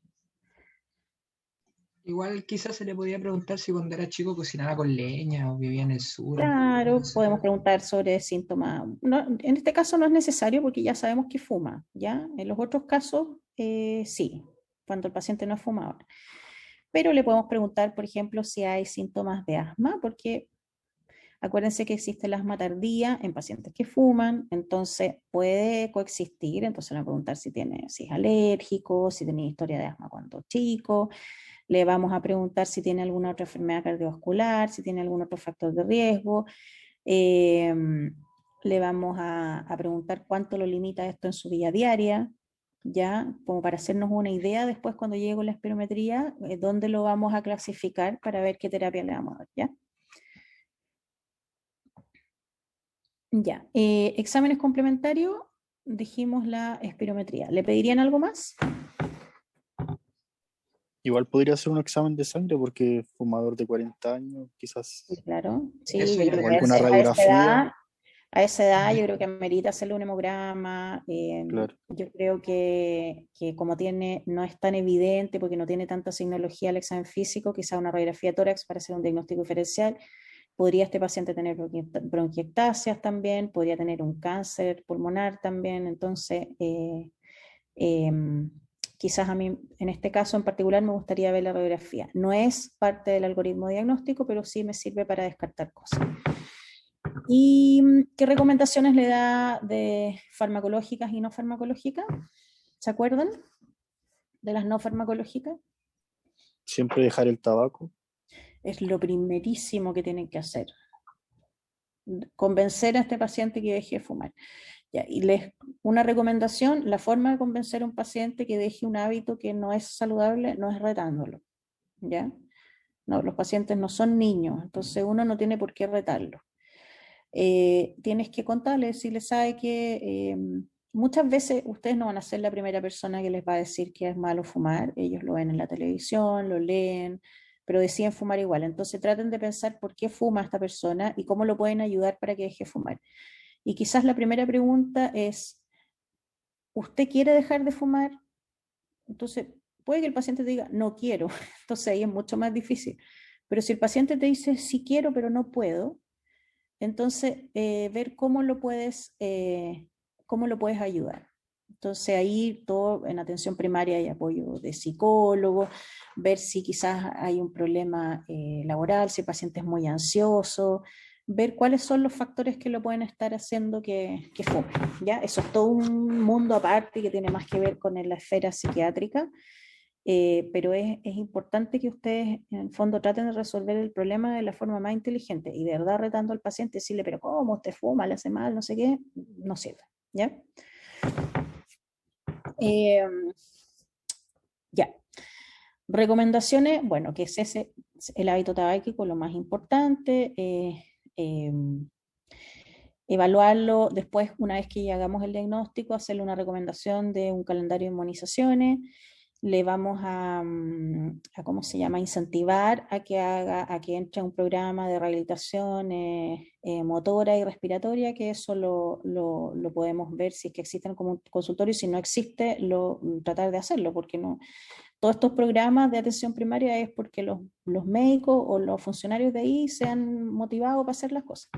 Igual quizás se le podía preguntar si cuando era chico cocinaba con leña o vivía en el sur. Claro, No sé. podemos preguntar sobre síntomas. No, en este caso no es necesario porque ya sabemos que fuma, ¿ya? En los otros casos, sí, cuando el paciente no es fumador. Pero le podemos preguntar, por ejemplo, si hay síntomas de asma, porque acuérdense que existe el asma tardía en pacientes que fuman, entonces puede coexistir. Entonces le vamos a preguntar si es alérgico, si tiene historia de asma cuando chico. Le vamos a preguntar si tiene alguna otra enfermedad cardiovascular, si tiene algún otro factor de riesgo. Le vamos a preguntar cuánto lo limita esto en su vida diaria, ya, como para hacernos una idea después cuando llegue con la espirometría, dónde lo vamos a clasificar para ver qué terapia le vamos a dar, ¿ya? Ya, exámenes complementarios, dijimos la espirometría. ¿Le pedirían algo más? Igual podría hacer un examen de sangre porque fumador de 40 años, quizás, Sí, claro. Sí, Eso yo ya creo o que alguna a esa radiografía, edad, yo creo que amerita hacerle un hemograma. claro. Yo creo que como no es tan evidente porque no tiene tanta signología el examen físico, quizá una radiografía de tórax para hacer un diagnóstico diferencial. Podría este paciente tener bronquiectasias también, podría tener un cáncer pulmonar también. Entonces, quizás a mí, en este caso en particular, me gustaría ver la radiografía. No es parte del algoritmo diagnóstico, pero sí me sirve para descartar cosas. ¿Y qué recomendaciones le da de farmacológicas y no farmacológicas? ¿Se acuerdan de las no farmacológicas? Siempre dejar el tabaco. Es lo primerísimo que tienen que hacer. Convencer a este paciente que deje de fumar. Ya, y una recomendación, la forma de convencer a un paciente que deje un hábito que no es saludable no es retándolo. ¿Ya? No, los pacientes no son niños, entonces uno no tiene por qué retarlo. Tienes que contarles si les sabe que muchas veces ustedes no van a ser la primera persona que les va a decir que es malo fumar, ellos lo ven en la televisión, lo leen, pero deciden fumar igual. Entonces traten de pensar por qué fuma esta persona y cómo lo pueden ayudar para que deje de fumar. Y quizás la primera pregunta es, ¿usted quiere dejar de fumar? Entonces, puede que el paciente te diga, no quiero, entonces ahí es mucho más difícil. Pero si el paciente te dice, sí quiero, pero no puedo, entonces ver cómo lo puedes ayudar. Entonces ahí todo en atención primaria hay apoyo de psicólogo, ver si quizás hay un problema laboral, si el paciente es muy ansioso, ver cuáles son los factores que lo pueden estar haciendo que fume. ¿Ya? Eso es todo un mundo aparte que tiene más que ver con la esfera psiquiátrica, pero es importante que ustedes en el fondo traten de resolver el problema de la forma más inteligente y de verdad retando al paciente, decirle, pero ¿cómo usted fuma? ¿Le hace mal? No sé qué, no sirve. ¿Ya? Ya. Recomendaciones, bueno, que es el hábito tabáquico lo más importante, evaluarlo después, una vez que ya hagamos el diagnóstico, hacerle una recomendación de un calendario de inmunizaciones, le vamos ¿cómo se llama?, incentivar a que entre a un programa de rehabilitación motora y respiratoria, que eso lo podemos ver si es que existen como consultorio, y si no existe, tratar de hacerlo, porque no, todos estos programas de atención primaria es porque los médicos o los funcionarios de ahí se han motivado para hacer las cosas.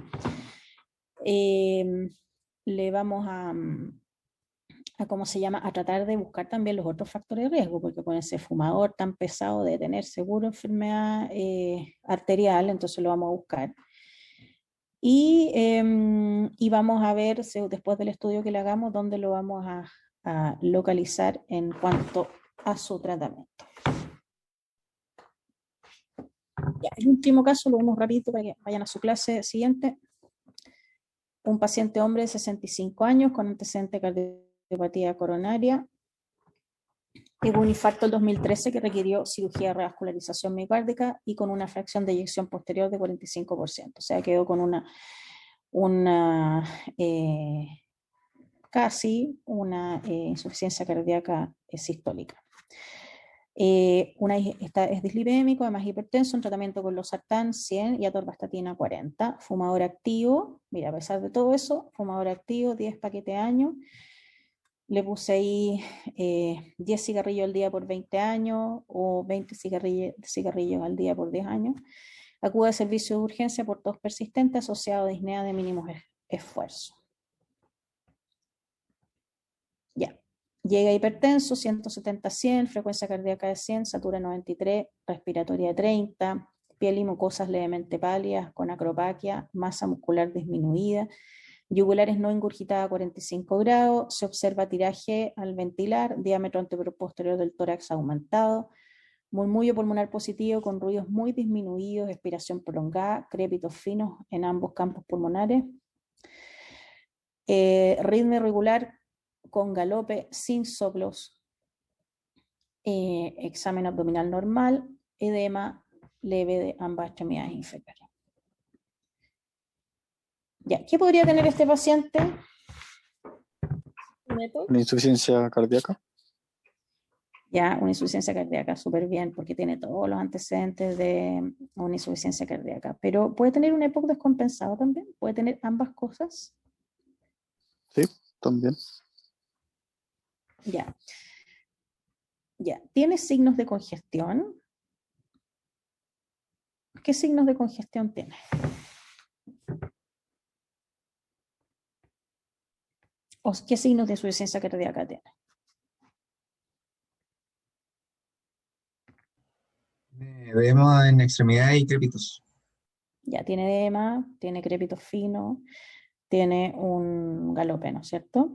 Le vamos ¿cómo se llama?, a tratar de buscar también los otros factores de riesgo, porque con ese fumador tan pesado de tener seguro enfermedad arterial, entonces lo vamos a buscar. Y vamos a ver, después del estudio que le hagamos, dónde lo vamos a localizar en cuanto a su tratamiento. Ya, el último caso lo vemos rapidito para que vayan a su clase siguiente. Un paciente hombre de 65 años con antecedente de cardiopatía coronaria. Tuvo un infarto en 2013 que requirió cirugía de revascularización miocárdica y con una fracción de eyección posterior de 45%. O sea, quedó con casi una insuficiencia cardíaca sistólica. Es dislipémico, además hipertenso, en tratamiento con losartán 100 y atorvastatina 40. Fumador activo, mira, a pesar de todo eso, fumador activo, 10 paquetes año. Le puse ahí 10 cigarrillos al día por 20 años o 20 cigarrillos al día por 10 años. Acude a servicio de urgencia por tos persistente asociado a disnea de mínimos esfuerzos. Ya. Llega hipertenso, 170-100, frecuencia cardíaca de 100, satura 93, respiratoria de 30, piel y mucosas levemente pálidas, con acropaquia, masa muscular disminuida, yugulares no ingurgitada a 45 grados, se observa tiraje al ventilar, diámetro anteposterior del tórax aumentado, murmullo pulmonar positivo con ruidos muy disminuidos, expiración prolongada, crépitos finos en ambos campos pulmonares, ritmo irregular con galope sin soplos, examen abdominal normal, edema leve de ambas extremidades inferiores. Ya, ¿qué podría tener este paciente? ¿Un EPOC? Una insuficiencia cardíaca. Ya, una insuficiencia cardíaca, súper bien, porque tiene todos los antecedentes de una insuficiencia cardíaca. Pero puede tener un EPOC descompensado también, puede tener ambas cosas. Sí, también. Ya. Ya. ¿Tiene signos de congestión? ¿Qué signos de congestión tiene? ¿O qué signos de insuficiencia cardíaca tiene? Edema en extremidades y crépitos. Ya, tiene edema, tiene crépito fino, tiene un galope, ¿no es cierto?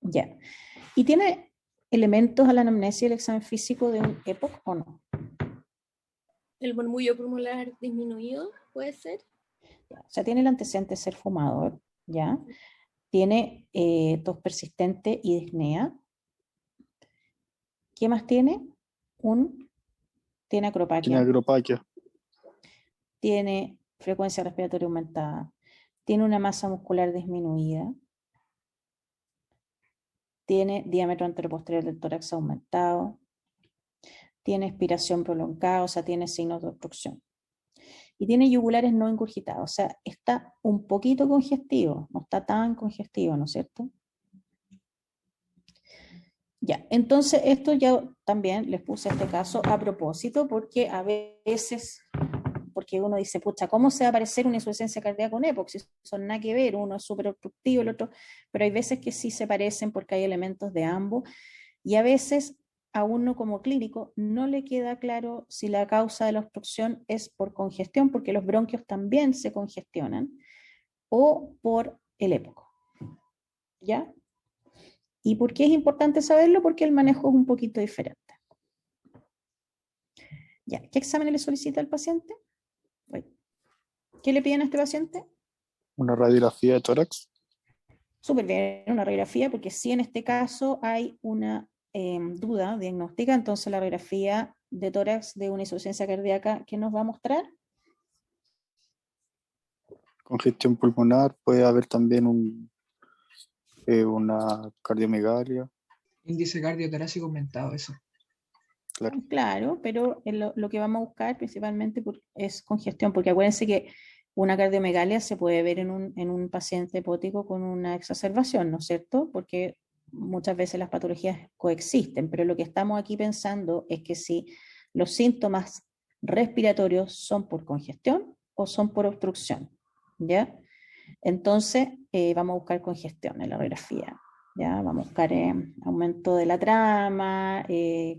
Ya. ¿Y tiene elementos a la anamnesia y el examen físico de un EPOC o no? ¿El murmullo pulmonar disminuido puede ser? Ya, o sea, tiene el antecedente de ser fumador, ¿ya? Tiene tos persistente y disnea. ¿Qué más tiene? Tiene Tiene acropaquia, agropaquia. tiene frecuencia respiratoria aumentada, tiene una masa muscular disminuida, tiene diámetro anteroposterior del tórax aumentado, tiene expiración prolongada, o sea, tiene signos de obstrucción. Y tiene yugulares no ingurgitados, o sea, está un poquito congestivo, no está tan congestivo, ¿no es cierto? Ya, entonces esto ya también les puse este caso a propósito porque a veces, porque uno dice, pucha, ¿cómo se va a parecer una insuficiencia cardíaca con EPOC? Si son nada que ver, uno es súper obstructivo, el otro, pero hay veces que sí se parecen porque hay elementos de ambos y a veces a uno como clínico no le queda claro si la causa de la obstrucción es por congestión, porque los bronquios también se congestionan, o por el EPOC. ¿Ya? ¿Y por qué es importante saberlo? Porque el manejo es un poquito diferente. Ya, ¿qué exámenes le solicita al paciente? ¿Qué le piden a este paciente? Una radiografía de tórax. Súper bien, una radiografía, porque sí en este caso hay una duda diagnóstica, entonces la radiografía de tórax de una insuficiencia cardíaca, ¿qué nos va a mostrar? Congestión pulmonar. Puede haber también una cardiomegalia. Índice cardiotorácico aumentado, eso. Claro. Claro, pero lo que vamos a buscar principalmente es congestión, porque acuérdense que una cardiomegalia se puede ver en un paciente hepático con una exacerbación, ¿no es cierto? Porque muchas veces las patologías coexisten, pero lo que estamos aquí pensando es que si los síntomas respiratorios son por congestión o son por obstrucción, ¿ya? Entonces, vamos a buscar congestión en la radiografía. ¿Ya? Vamos a buscar aumento de la trama,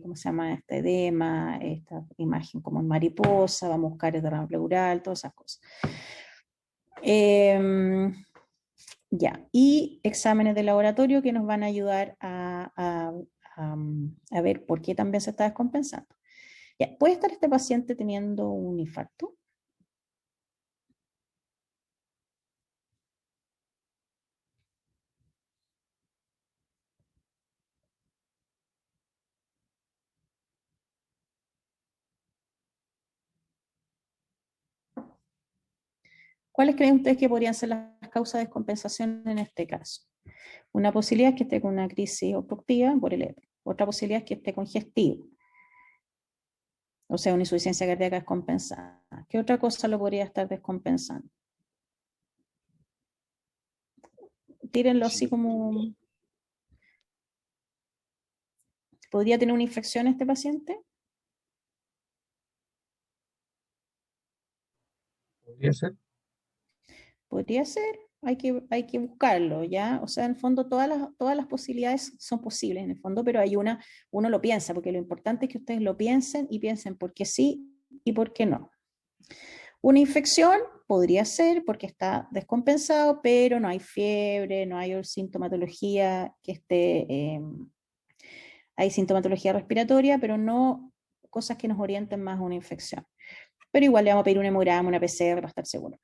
¿cómo se llama? Este edema, esta imagen como en mariposa, vamos a buscar el derrame pleural, todas esas cosas. Ya, y exámenes de laboratorio que nos van a ayudar a ver por qué también se está descompensando. Ya, ¿puede estar este paciente teniendo un infarto? ¿Cuáles creen ustedes que podrían ser las causas de descompensación en este caso? Una posibilidad es que esté con una crisis obstructiva por el EPO. Otra posibilidad es que esté congestivo, o sea, una insuficiencia cardíaca descompensada. ¿Qué otra cosa lo podría estar descompensando? Tírenlo así Sí. como... ¿Podría tener una infección este paciente? Podría ser. Podría ser, hay que buscarlo, ¿ya? O sea, en el fondo todas las posibilidades son posibles, en el fondo, pero hay uno lo piensa, porque lo importante es que ustedes lo piensen y piensen por qué sí y por qué no. Una infección podría ser porque está descompensado, pero no hay fiebre, no hay sintomatología que esté, hay sintomatología respiratoria, pero no cosas que nos orienten más a una infección. Pero igual le vamos a pedir un hemograma, una PCR para estar seguro.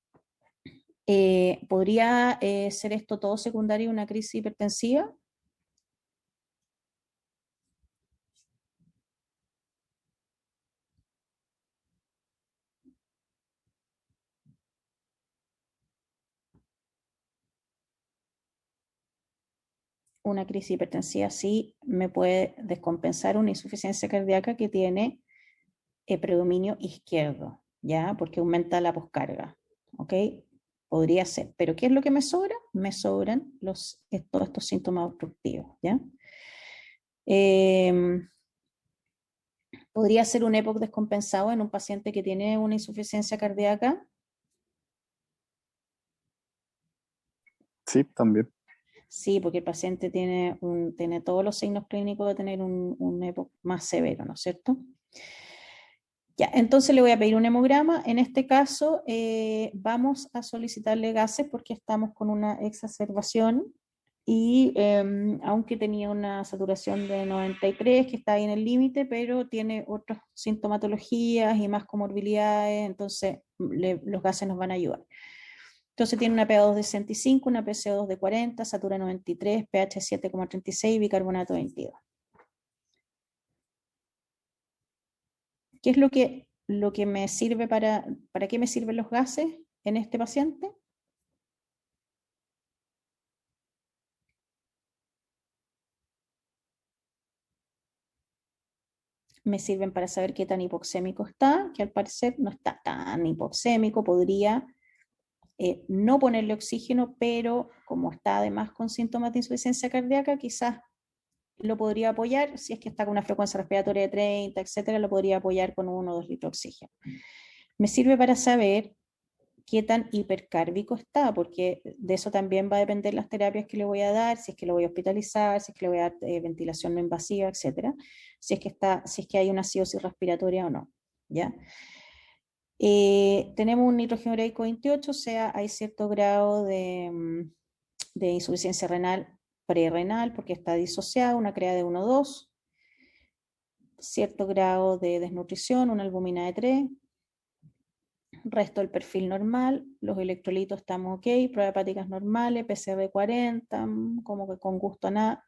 ¿Podría ser esto todo secundario a una crisis hipertensiva? una crisis hipertensiva sí me puede descompensar una insuficiencia cardíaca que tiene predominio izquierdo, ¿ya? Porque aumenta la poscarga, ¿ok? Podría ser. Pero ¿qué es lo que me sobra? Me sobran todos estos síntomas obstructivos, ¿ya? Podría ser un EPOC descompensado en un paciente que tiene una insuficiencia cardíaca. Sí, también. Sí, porque el paciente tiene todos los signos clínicos de tener un EPOC más severo, ¿no es cierto? Ya, entonces le voy a pedir un hemograma. En este caso vamos a solicitarle gases porque estamos con una exacerbación y aunque tenía una saturación de 93, que está ahí en el límite, pero tiene otras sintomatologías y más comorbilidades, entonces los gases nos van a ayudar. Entonces tiene una PaO2 de 65, una PCO2 de 40, satura 93, pH 7,36, bicarbonato 22. ¿Qué es lo que me sirve para qué me sirven los gases en este paciente? Me sirven para saber qué tan hipoxémico está, que al parecer no está tan hipoxémico, podría no ponerle oxígeno, pero como está además con síntomas de insuficiencia cardíaca, quizás lo podría apoyar, si es que está con una frecuencia respiratoria de 30, etcétera, lo podría apoyar con 1 o 2 litros de oxígeno. Me sirve para saber qué tan hipercárbico está, porque de eso también va a depender las terapias que le voy a dar, si es que lo voy a hospitalizar, si es que le voy a dar ventilación no invasiva, etcétera, si es que hay una acidosis respiratoria o no, ¿ya? Tenemos un nitrógeno ureico 28, o sea, hay cierto grado de insuficiencia renal prerrenal porque está disociado, una CREA de 1,2, cierto grado de desnutrición, una albumina de 3, resto del perfil normal, los electrolitos estamos ok, pruebas hepáticas normales, PCR 40, como que con gusto a nada,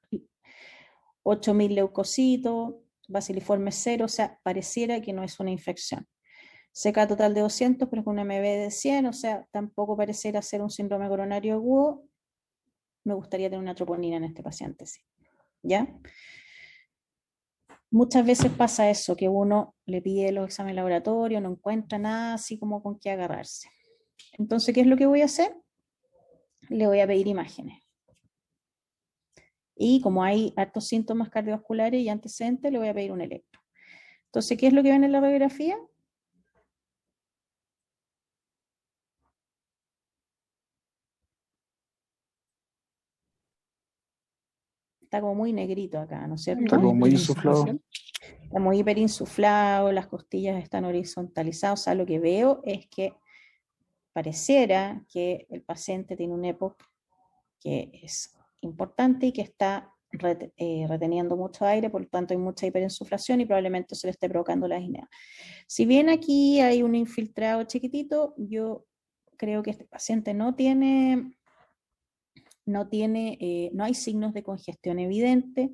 8.000 leucocitos, baciliforme 0, o sea, pareciera que no es una infección. CK total de 200, pero con un MB de 100, o sea, tampoco pareciera ser un síndrome coronario agudo. Me gustaría tener una troponina en este paciente, sí. ¿Ya? Muchas veces pasa eso, que uno le pide los exámenes laboratorios, no encuentra nada así como con qué agarrarse. Entonces, ¿qué es lo que voy a hacer? Le voy a pedir imágenes. Y como hay hartos síntomas cardiovasculares y antecedentes, le voy a pedir un electro. Entonces, ¿qué es lo que ven en la radiografía? Está como muy negrito acá, ¿no es cierto? Está como muy insuflado. Está muy hiperinsuflado, las costillas están horizontalizadas, o sea, lo que veo es que pareciera que el paciente tiene un EPOC que es importante y que está reteniendo mucho aire, por lo tanto hay mucha hiperinsuflación y probablemente se le esté provocando la disnea. Si bien aquí hay un infiltrado chiquitito, yo creo que este paciente no hay signos de congestión evidente,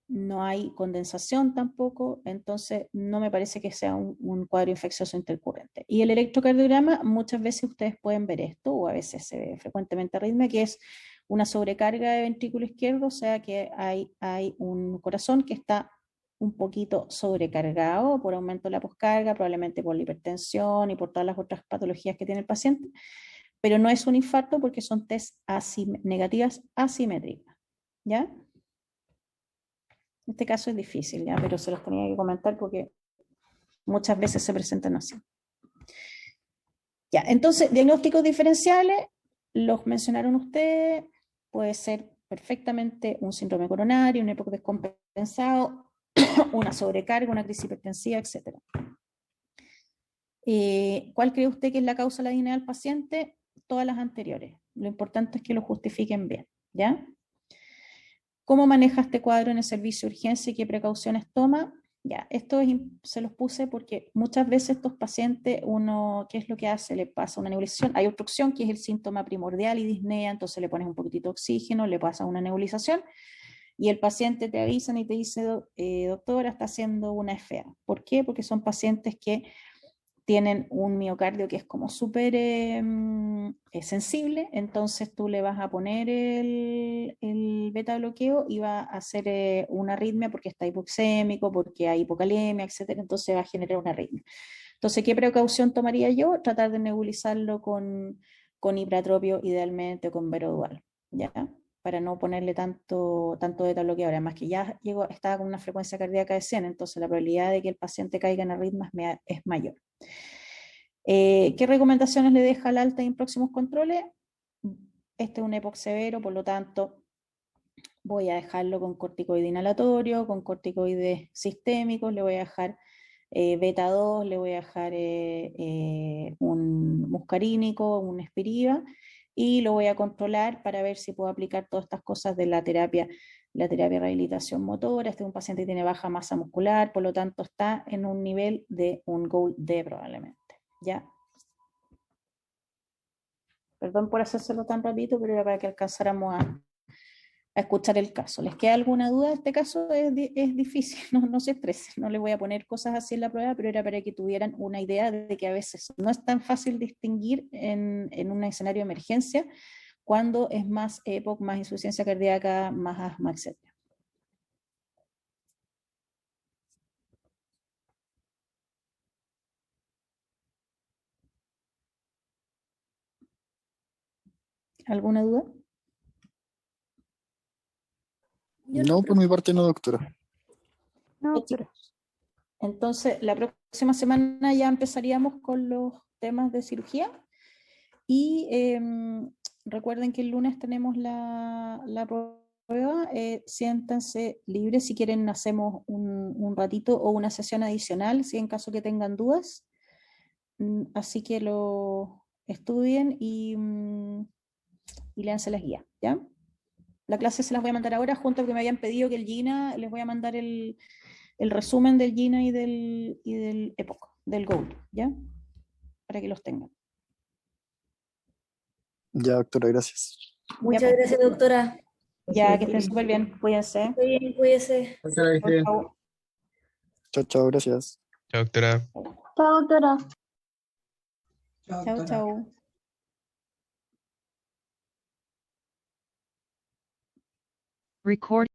no hay condensación tampoco, entonces no me parece que sea un cuadro infeccioso intercurrente. Y el electrocardiograma, muchas veces ustedes pueden ver esto, o a veces se ve frecuentemente arritmia, que es una sobrecarga de ventrículo izquierdo, o sea que hay un corazón que está un poquito sobrecargado por aumento de la poscarga, probablemente por la hipertensión y por todas las otras patologías que tiene el paciente, pero no es un infarto porque son test negativas asimétricas, ¿ya? En este caso es difícil, ¿ya? Pero se los tenía que comentar porque muchas veces se presentan así. Ya, entonces, diagnósticos diferenciales, los mencionaron ustedes, puede ser perfectamente un síndrome coronario, un EPOC descompensado, una sobrecarga, una crisis hipertensiva, etc. ¿Cuál cree usted que es la causa de la disnea del paciente? Todas las anteriores. Lo importante es que lo justifiquen bien, ¿ya? ¿Cómo maneja este cuadro en el servicio de urgencia y qué precauciones toma? Ya, se los puse porque muchas veces estos pacientes, ¿qué es lo que hace? Le pasa una nebulización, hay obstrucción, que es el síntoma primordial y disnea, entonces le pones un poquitito de oxígeno, le pasa una nebulización, y el paciente te avisan y te dice, doctora, está haciendo una FA. ¿Por qué? Porque son pacientes que tienen un miocardio que es como súper sensible, entonces tú le vas a poner el beta bloqueo y va a hacer una arritmia porque está hipoxémico, porque hay hipocalemia, etcétera, entonces va a generar una arritmia. Entonces, ¿qué precaución tomaría yo? Tratar de nebulizarlo con hipratropio, idealmente, o con verodual, ¿ya? Para no ponerle tanto beta bloqueador, además que ya estaba con una frecuencia cardíaca de 100, entonces la probabilidad de que el paciente caiga en arritmias es mayor. ¿Qué recomendaciones le deja al alta en próximos controles? Este es un EPOC severo, por lo tanto, voy a dejarlo con corticoide inhalatorio, con corticoides sistémicos, le voy a dejar beta 2, le voy a dejar un muscarínico, un Spiriva, y lo voy a controlar para ver si puedo aplicar todas estas cosas de la terapia de rehabilitación motora. Este es un paciente que tiene baja masa muscular, por lo tanto está en un nivel de un GOLD D probablemente, ¿ya? Perdón por hacérselo tan rapidito, pero era para que alcanzáramos a escuchar el caso. ¿Les queda alguna duda? Este caso es difícil, no se estresen, no les voy a poner cosas así en la prueba, pero era para que tuvieran una idea de que a veces no es tan fácil distinguir en un escenario de emergencia cuando es más EPOC, más insuficiencia cardíaca, más asma, etc. ¿Alguna duda? No, por mi parte no, doctora. No, Ya, pero chicos. Entonces, la próxima semana ya empezaríamos con los temas de cirugía y recuerden que el lunes tenemos la prueba. Siéntanse libres si quieren, hacemos un ratito o una sesión adicional, si en caso que tengan dudas. Así que lo estudien y léanse las guías, ¿ya? La clase se las voy a mandar ahora, junto a que me habían pedido que el GINA, les voy a mandar el resumen del GINA y del EPOC, del GOLD, ¿ya? Para que los tengan. Ya, doctora, gracias. Muchas Ya, gracias, doctora. ya, que estén súper bien, cuídense. Muy bien, cuídese. Doctora, Chau, chau. Chao, chao, gracias. Chao, doctora. chao, doctora. Chao, Chau, doctora. chau. Record